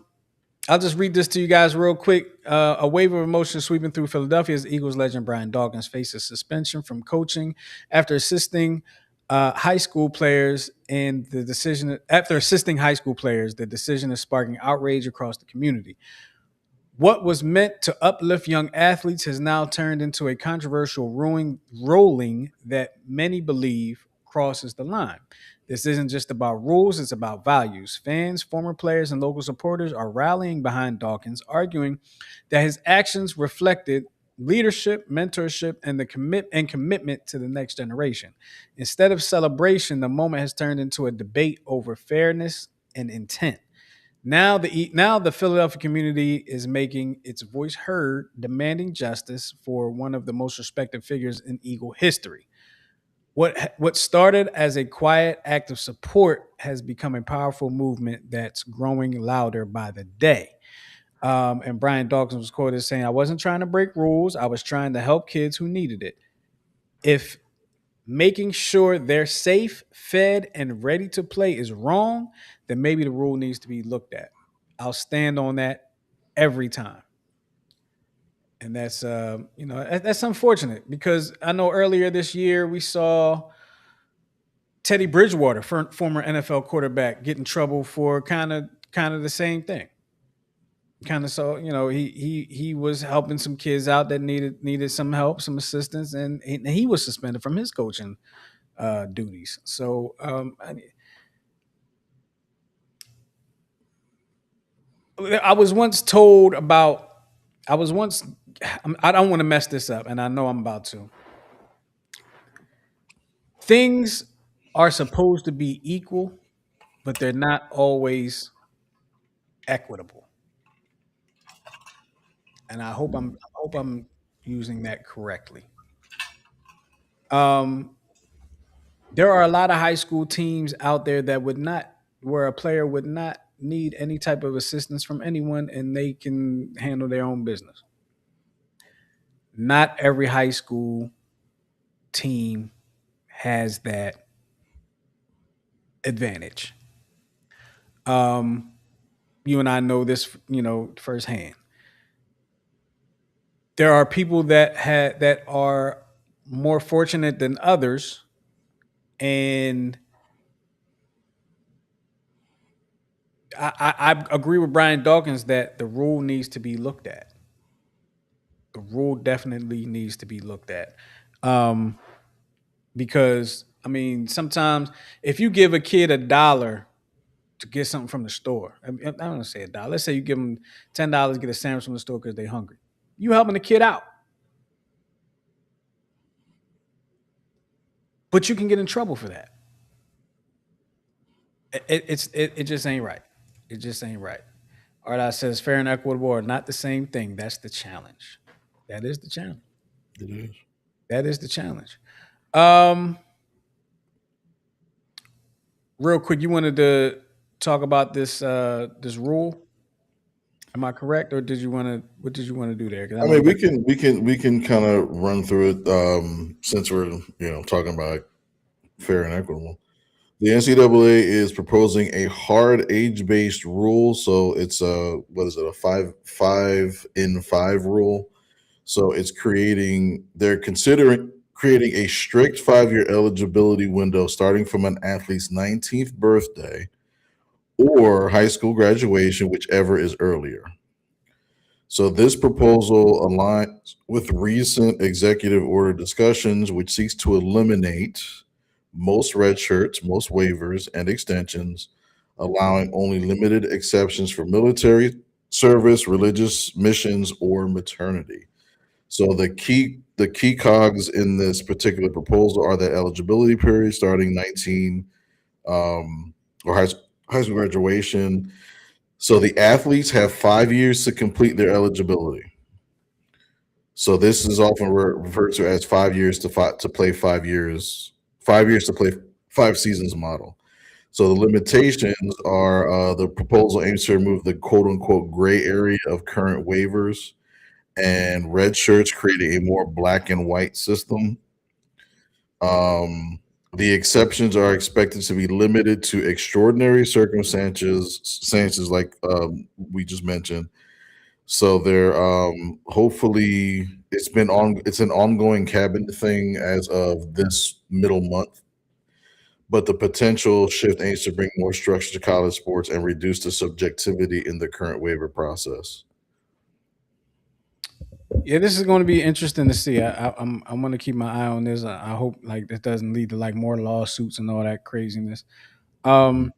just read this to you guys real quick. A wave of emotion sweeping through Philadelphia as Eagles legend Brian Dawkins faces suspension from coaching after assisting high school players, and the decision after assisting high school players, the decision is sparking outrage across the community. What was meant to uplift young athletes has now turned into a controversial ruling that many believe crosses the line. This isn't just about rules, it's about values. Fans, former players, and local supporters are rallying behind Dawkins, arguing that his actions reflected leadership, mentorship, and commitment to the next generation. Instead of celebration, the moment has turned into a debate over fairness and intent. Now the Philadelphia community is making its voice heard, demanding justice for one of the most respected figures in Eagle history. What started as a quiet act of support has become a powerful movement that's growing louder by the day. And Brian Dawkins was quoted as saying, "I wasn't trying to break rules. I was trying to help kids who needed it. If making sure they're safe, fed, and ready to play is wrong, then maybe the rule needs to be looked at. I'll stand on that every time." And that's unfortunate because I know earlier this year we saw Teddy Bridgewater, former NFL quarterback, get in trouble for kind of the same thing. Kind of, so he was helping some kids out that needed some help, some assistance, and he was suspended from his coaching duties. So I was once told about. I was once. I don't want to mess this up, and I know I'm about to. Things are supposed to be equal, but they're not always equitable. And I hope I'm using that correctly. Um, there are a lot of high school teams out there that would not, where a player would not need any type of assistance from anyone, and they can handle their own business. Not every high school team has that advantage. Um, You and I know this, firsthand. There are people that are more fortunate than others, and I agree with Brian Dawkins that the rule needs to be looked at. The rule definitely needs to be looked at. Um, because I mean, sometimes if you give a kid $1 to get something from the store, I don't want to say $1. Let's say you give them $10 to get a sandwich from the store because they're hungry. You helping the kid out, but you can get in trouble for that. It just ain't right. It just ain't right. Ardot says fair and equitable are not the same thing. That's the challenge. That is the challenge. It is. That is the challenge. Um, Real quick, you wanted to talk about this rule. Am I correct, or did you want to? What did you want to do there? Because I I know mean, you. we can kind of run through it since we're talking about fair and equitable. The NCAA is proposing a hard age based rule, so it's a what is it, a five in five rule. So they're considering creating a strict 5 year eligibility window starting from an athlete's 19th birthday or high school graduation, whichever is earlier. So this proposal aligns with recent executive order discussions, which seeks to eliminate most red shirts, most waivers, and extensions, allowing only limited exceptions for military service, religious missions, or maternity. So the key cogs in this particular proposal are the eligibility period starting 19 or high school graduation. So the athletes have 5 years to complete their eligibility. So this is often referred to as 5 years to play 5 years, 5 years to play 5 seasons model. So the limitations are the proposal aims to remove the quote unquote gray area of current waivers and red shirts, creating a more black and white system. Um, the exceptions are expected to be limited to extraordinary circumstances like we just mentioned. So they're hopefully it's an ongoing cabinet thing as of this middle month, but the potential shift aims to bring more structure to college sports and reduce the subjectivity in the current waiver process. Yeah, this is going to be interesting to see. I'm going to keep my eye on this. I hope like this doesn't lead to like more lawsuits and all that craziness. Um,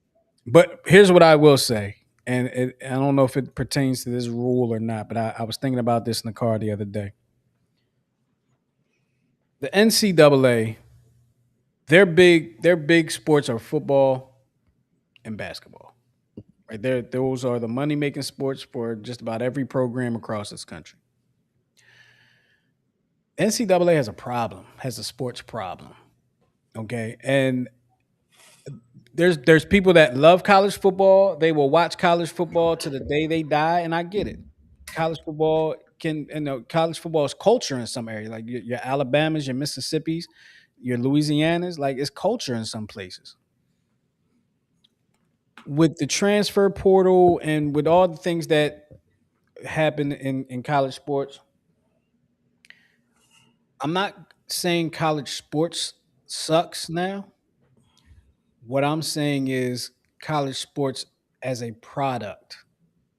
but here's what I will say, and I don't know if it pertains to this rule or not, but I was thinking about this in the car the other day. The NCAA, their big sports are football and basketball. Right there, those are the money making sports for just about every program across this country. NCAA has a problem, has a sports problem. Okay, and there's people that love college football. They will watch college football to the day they die, and I get it. College football college football is culture in some areas, like your Alabamas, your Mississippis, your Louisianas. Like it's culture in some places. With the transfer portal and with all the things that happen in college sports, I'm not saying college sports sucks now. What I'm saying is college sports as a product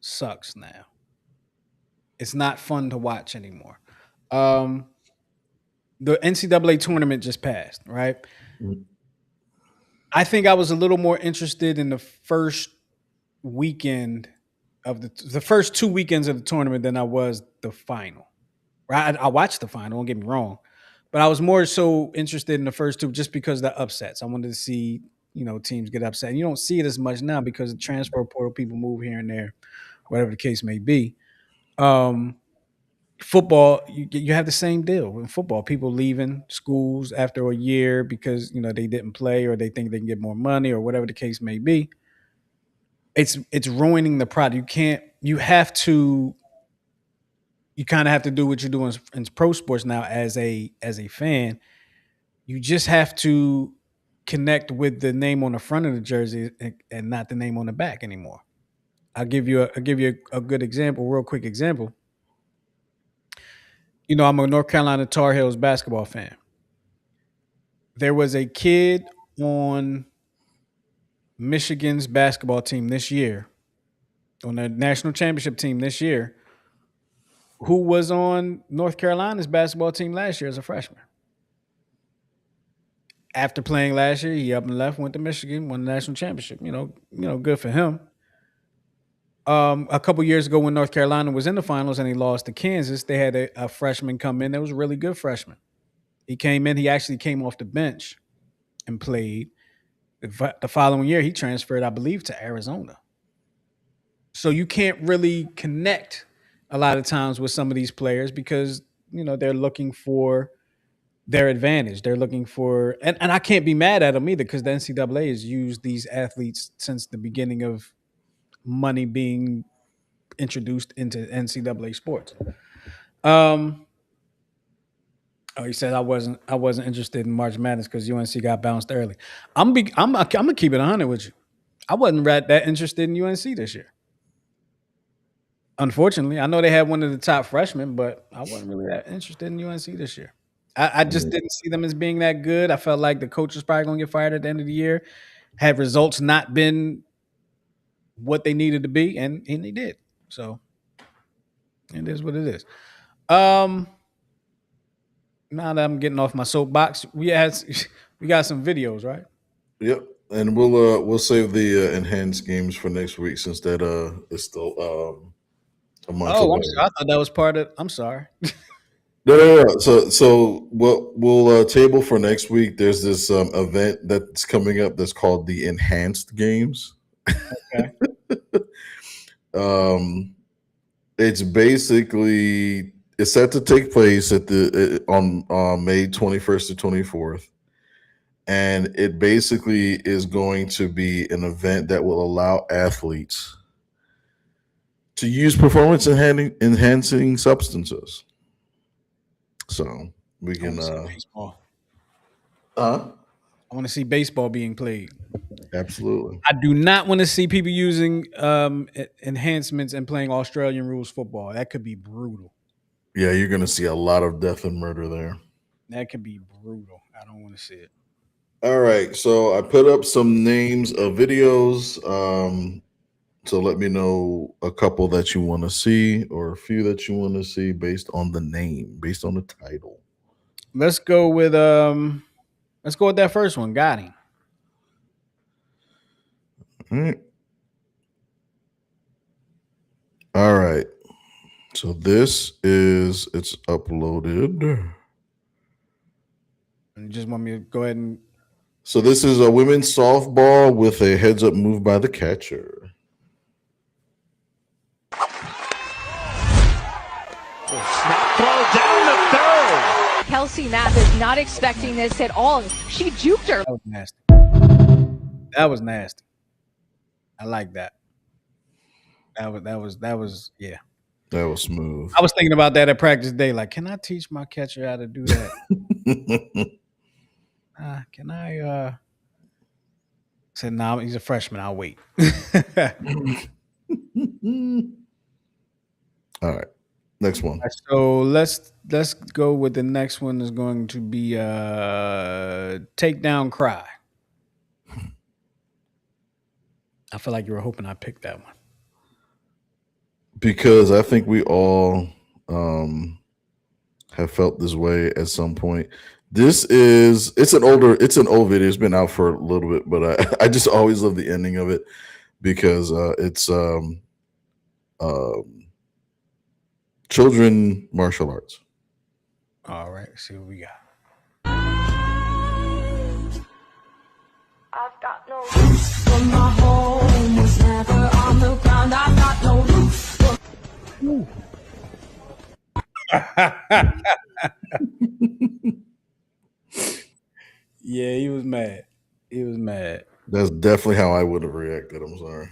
sucks now. It's not fun to watch anymore. Um, the NCAA tournament just passed, right? Mm. I think I was a little more interested in the first weekend of the first 2 weekends of the tournament than I was the final. Right? I watched the final. Don't get me wrong, but I was more so interested in the first two just because of the upsets. I wanted to see teams get upset. And you don't see it as much now because of the transfer portal. People move here and there, whatever the case may be. Um, Football, you have the same deal in football. People leaving schools after a year because they didn't play or they think they can get more money or whatever the case may be. It's ruining the product. You can't. You have to. You kind of have to do what you do in pro sports now as a fan. You just have to connect with the name on the front of the jersey and not the name on the back anymore. I'll give you a good example, real quick example. I'm a North Carolina Tar Heels basketball fan. There was a kid on Michigan's basketball team this year, on the national championship team this year, who was on North Carolina's basketball team last year as a freshman. After playing last year, he up and left, went to Michigan, won the national championship. Good for him. A couple years ago, when North Carolina was in the finals and he lost to Kansas, they had a freshman come in that was a really good freshman. He came in. He actually came off the bench and played. The following year, he transferred, I believe, to Arizona. So you can't really connect a lot of times with some of these players because they're looking for their advantage. They're looking for, and I can't be mad at them either because the NCAA has used these athletes since the beginning of money being introduced into NCAA sports. Um, oh, he said I wasn't interested in March Madness because UNC got bounced early. I'm gonna keep it 100 with you. I wasn't that interested in UNC this year. Unfortunately, I know they had one of the top freshmen, but I wasn't really that interested in UNC this year. I just Mm. didn't see them as being that good. I felt like the coach was probably going to get fired at the end of the year. Had results not been what they needed to be, and they did. So it is what it is. Um, Now that I'm getting off my soapbox, we got some videos, right? Yep. And we'll save the enhanced games for next week since that is still a month Oh, I'm away. sorry. I thought that was part of. I'm sorry. No, no, no. So what we'll table for next week. There's this event that's coming up that's called the enhanced games. Okay. Um, it's basically it's set to take place at the on May 21st to 24th, and it basically is going to be an event that will allow athletes to use performance enhancing substances. So we I want can to see baseball. uh I want to see baseball being played. absolutely. I do not want to see people using enhancements and playing Australian rules football. That could be brutal. Yeah, you're gonna see a lot of death and murder there. That could be brutal. I don't want to see it. All right, so I put up some names of videos. So let me know a couple that you want to see or a few that you want to see based on the name, based on the title. Let's go with that first one. Got him. All right. All right. So it's uploaded. And you just want me to go ahead and So this is a women's softball with a heads up move by the catcher. Snap throw down the third. Kelsey Mathis not expecting this at all. She juked her. that was nasty. That was nasty. I like that. That was yeah. That was smooth. I was thinking about that at practice day. Like, can I teach my catcher how to do that? Can I said no, he's a freshman. I'll wait. All right. Next one. So let's go with the next one is going to be Take Down Cry. I feel like you were hoping I picked that one. Because I think we all have felt this way at some point. It's an old video. It's been out for a little bit, but I just always love the ending of it because it's children martial arts. All right, let's see what we got. I've got no roof, but my home was never on the ground. I've got no roof. Yeah, he was mad. He was mad. That's definitely how I would have reacted. I'm sorry.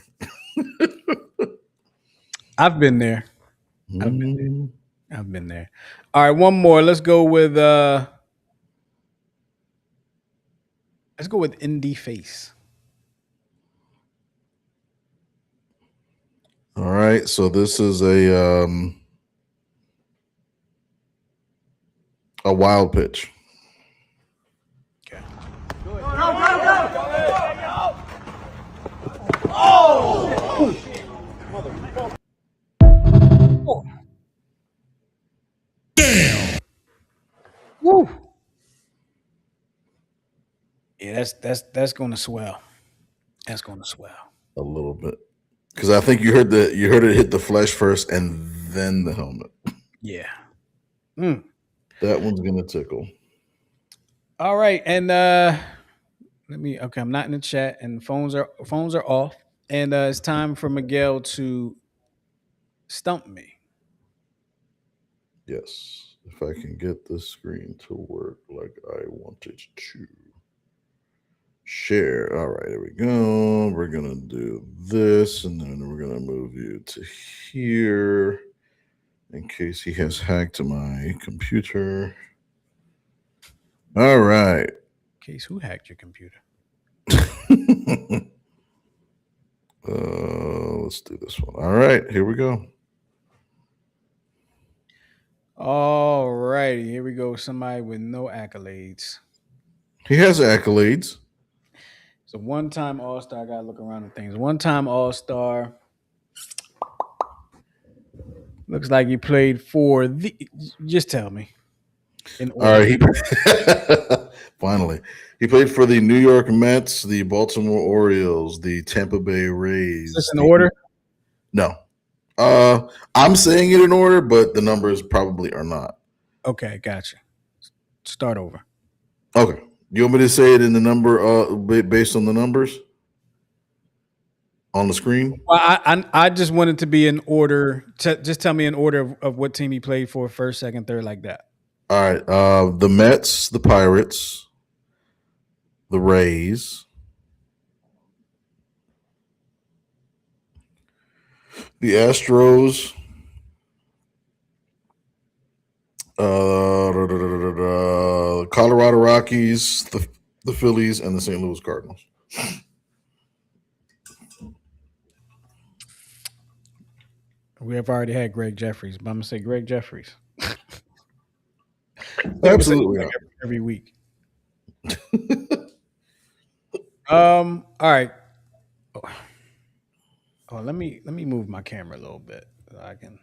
I've been there. Mhm. I've been there. All right, one more. Let's go with Indie Face. All right, so this is a wild pitch. Okay. Woo. Yeah, that's gonna swell. That's gonna swell. A little bit. Because I think you heard it hit the flesh first and then the helmet. Yeah. Mm. That one's gonna tickle. All right, and I'm not in the chat, and phones are off, and it's time for Miguel to stump me. Yes. If I can get this screen to work like I want it to. Share. All right, there we go. We're gonna do this, and then we're gonna move you to here in case he has hacked my computer. All right. Case, who hacked your computer? Let's do this one. All right, here we go. All righty, here we go. Somebody with no accolades. He has accolades. It's a one-time All-Star. I gotta look around at things. One-time All-Star. Looks like he played for the. Just tell me. In All order. right, finally, he played for the New York Mets, the Baltimore Orioles, the Tampa Bay Is this Rays. in order? No, I'm saying it in order, but the numbers probably are not. Okay, gotcha. Start over. Okay, you want me to say it in the number, based on the numbers on the screen? Well, I just wanted to be in order. Just tell me in order of what team he played for, first, second, third, like that. All right, the Mets, the Pirates, the Rays, the Astros, Colorado Rockies, the Phillies, and the St. Louis Cardinals. We have already had Greg Jeffries, but I'm gonna say Greg Jeffries. Absolutely not. Every week. All right. Oh, let me move my camera a little bit so I can.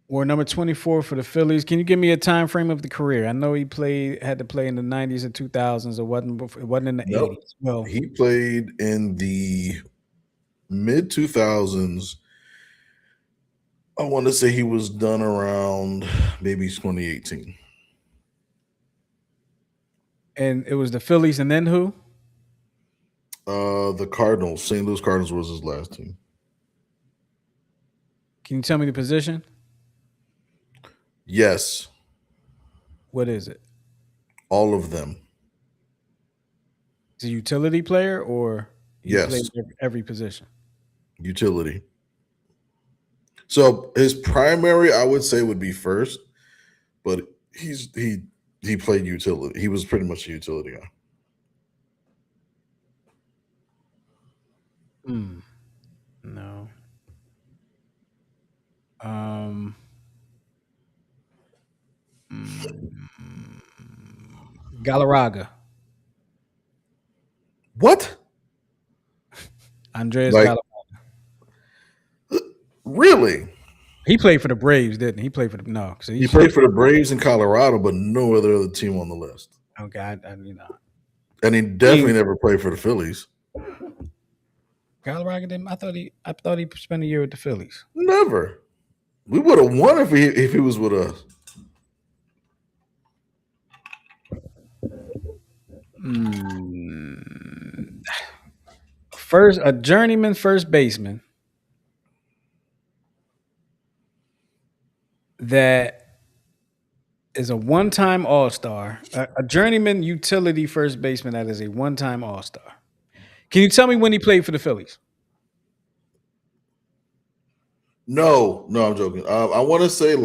Or number 24 for the Phillies. Can you give me a time frame of the career? I know he had to play in the 90s and 2000s. It wasn't in the Nope. 80s. Well, He played in the mid 2000s. I want to say he was done around maybe 2018. and it was the Phillies, and then who? The Cardinals, St. Louis Cardinals was his last team. Can you tell me the position? Yes, What is it? all of them. Is it a utility player or he Yes, played every position? utility. So his primary, I would say, would be first, but he played utility. He was pretty much a utility guy. No. Um. Galarraga. What? Andreas Like, Galarraga. really? He played for the Braves, didn't he? He played for the no. So He played for the Braves in Colorado, but no other team on the list. Okay, you know. And he definitely never played for the Phillies. Galarraga didn't. I thought he spent a year with the Phillies. Never. We would have won if he was with us. A journeyman first baseman that is a one-time All-Star, a journeyman utility first baseman that is a one-time All-Star. Can you tell me when he played for the Phillies? No, I'm joking. I want to say it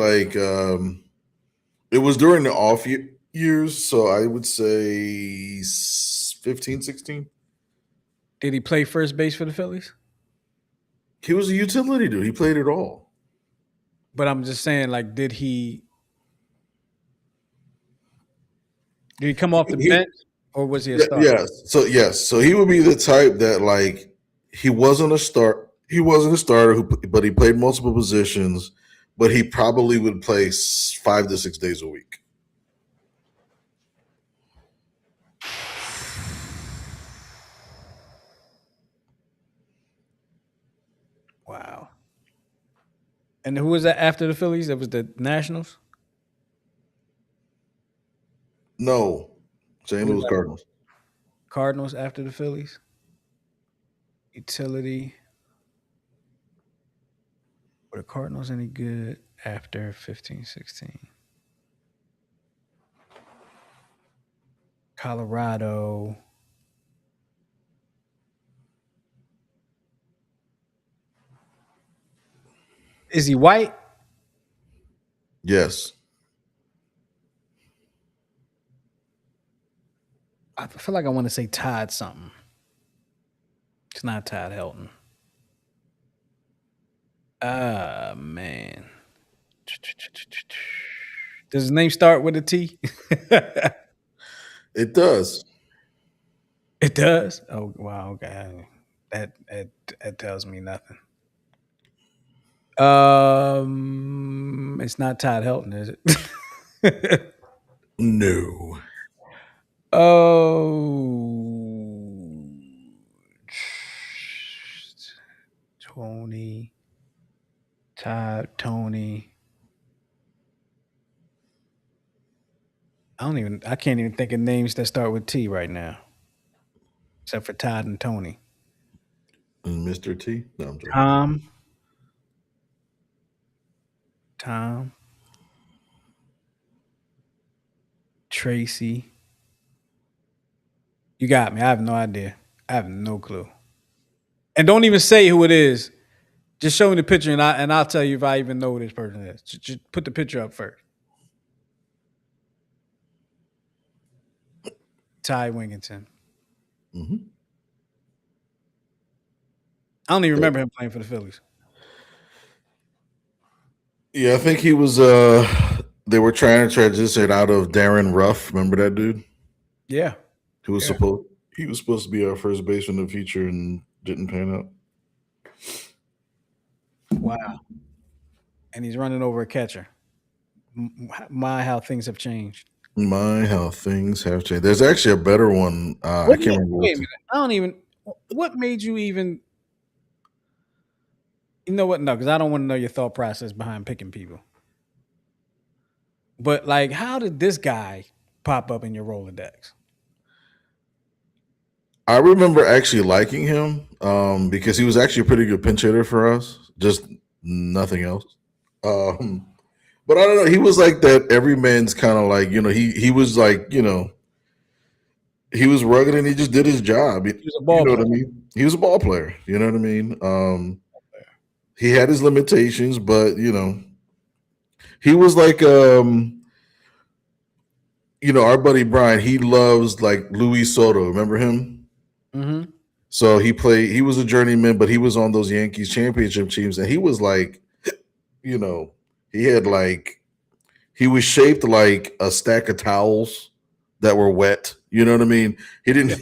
was during the years, so I would say 15, 16. Did he play first base for the Phillies? He was a utility dude. He played it all. But I'm just saying, like, did he come off the He, bench or was he a yeah, starter? yes. So he would be the type that like he wasn't a start. He wasn't a starter, but he played multiple positions. But he probably would play 5 to 6 days a week. Wow. And who was that after the Phillies? It was the Nationals. No, Who St. was Louis that? Cardinals. Cardinals after the Phillies. Utility. Were the Cardinals any good after 15, 16? Colorado. Is he white? Yes. I feel like I want to say Todd something. It's not Todd Helton. Ah, man. Does his name start with a T? It does. It does. Oh wow. Okay. That tells me nothing. It's not Todd Helton, is it? No. Oh, Tony, Todd, Tony. I can't even think of names that start with T right now, except for Todd and Tony. And Mr. T? No, I'm joking. Tom, Tracy. You got me. I have no idea. I have no clue. And don't even say who it is. Just show me the picture, and I'll tell you if I even know who this person is. Just put the picture up first. Ty Wingington. Mm-hmm. I don't even remember him playing for the Phillies. Yeah, I think he was. They were trying to transition out of Darren Ruff. Remember that dude? Yeah. Who was Yeah. supposed to be our first baseman in the future and didn't pan out. Wow. And he's running over a catcher. My, how things have changed. My, how things have changed. There's actually a better one. I can't remember Wait what. a minute. I don't even. What made you even? You know what? No, because I don't want to know your thought process behind picking people. But like, how did this guy pop up in your Rolodex? I remember actually liking him because he was actually a pretty good pinch hitter for us. Just nothing else. Um, but I don't know. He was like that. Every man's kind of like he was like he was rugged and he just did his job. He was a You ball know what player. I mean? He was a ball player. You know what I mean? He had his limitations, but he was like our buddy Brian. He loves like Luis Soto. Remember him? Mm-hmm. So he was a journeyman, but he was on those Yankees championship teams, and he was like, you know, he had like he was shaped like a stack of towels that were wet. You know what I mean? He didn't.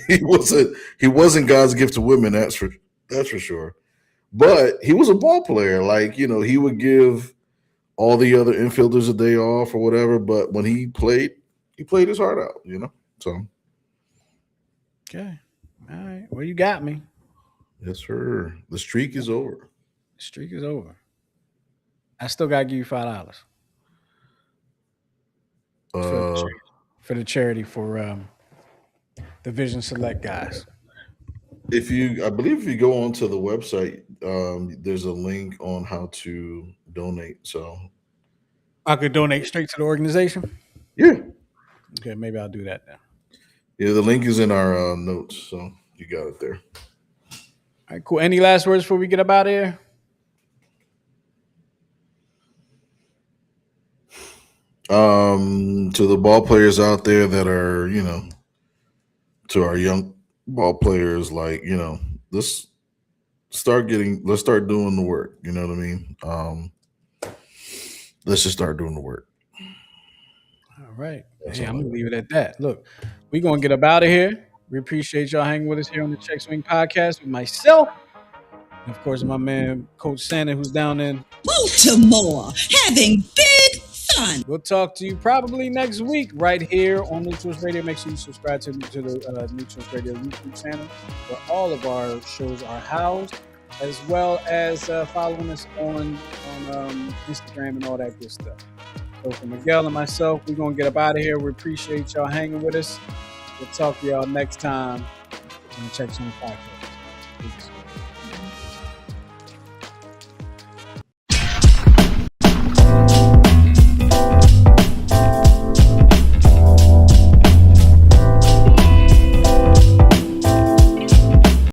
He wasn't God's gift to women. That's for sure. But he was a ball player. Like he would give all the other infielders a day off or whatever. But when he played his heart out. So Okay. All right. Well, you got me. yes, sir. The streak is over. The streak is over. I still gotta give you $5 for the Uh, charity, for the charity for the Vision Select guys. I believe if you go onto the website, there's a link on how to donate. So I could donate straight to the organization. yeah, Okay, maybe I'll do that now. yeah, the link is in our notes, so you got it there. All right, cool. Any last words before we get up out of here? To the ball players out there that are, to our young ball players, like, this start doing the work. You know what I mean? Let's just start doing the work. All right. That's Hey, all I'm I gonna got. leave it at that. Look, we're gonna get up out of here. We appreciate y'all hanging with us here on the Check Swing Podcast with myself. And of course, my man, Coach Santa, who's down in. Baltimore, having big fun. We'll talk to you probably next week right here on Neutrals Radio. Make sure you subscribe to the Neutrals Radio YouTube channel where all of our shows are housed, as well as following us on Instagram and all that good stuff. So for Miguel and myself, we're going to get up out of here. We appreciate y'all hanging with us. We'll talk to y'all next time on the Check Swing Podcast. Peace.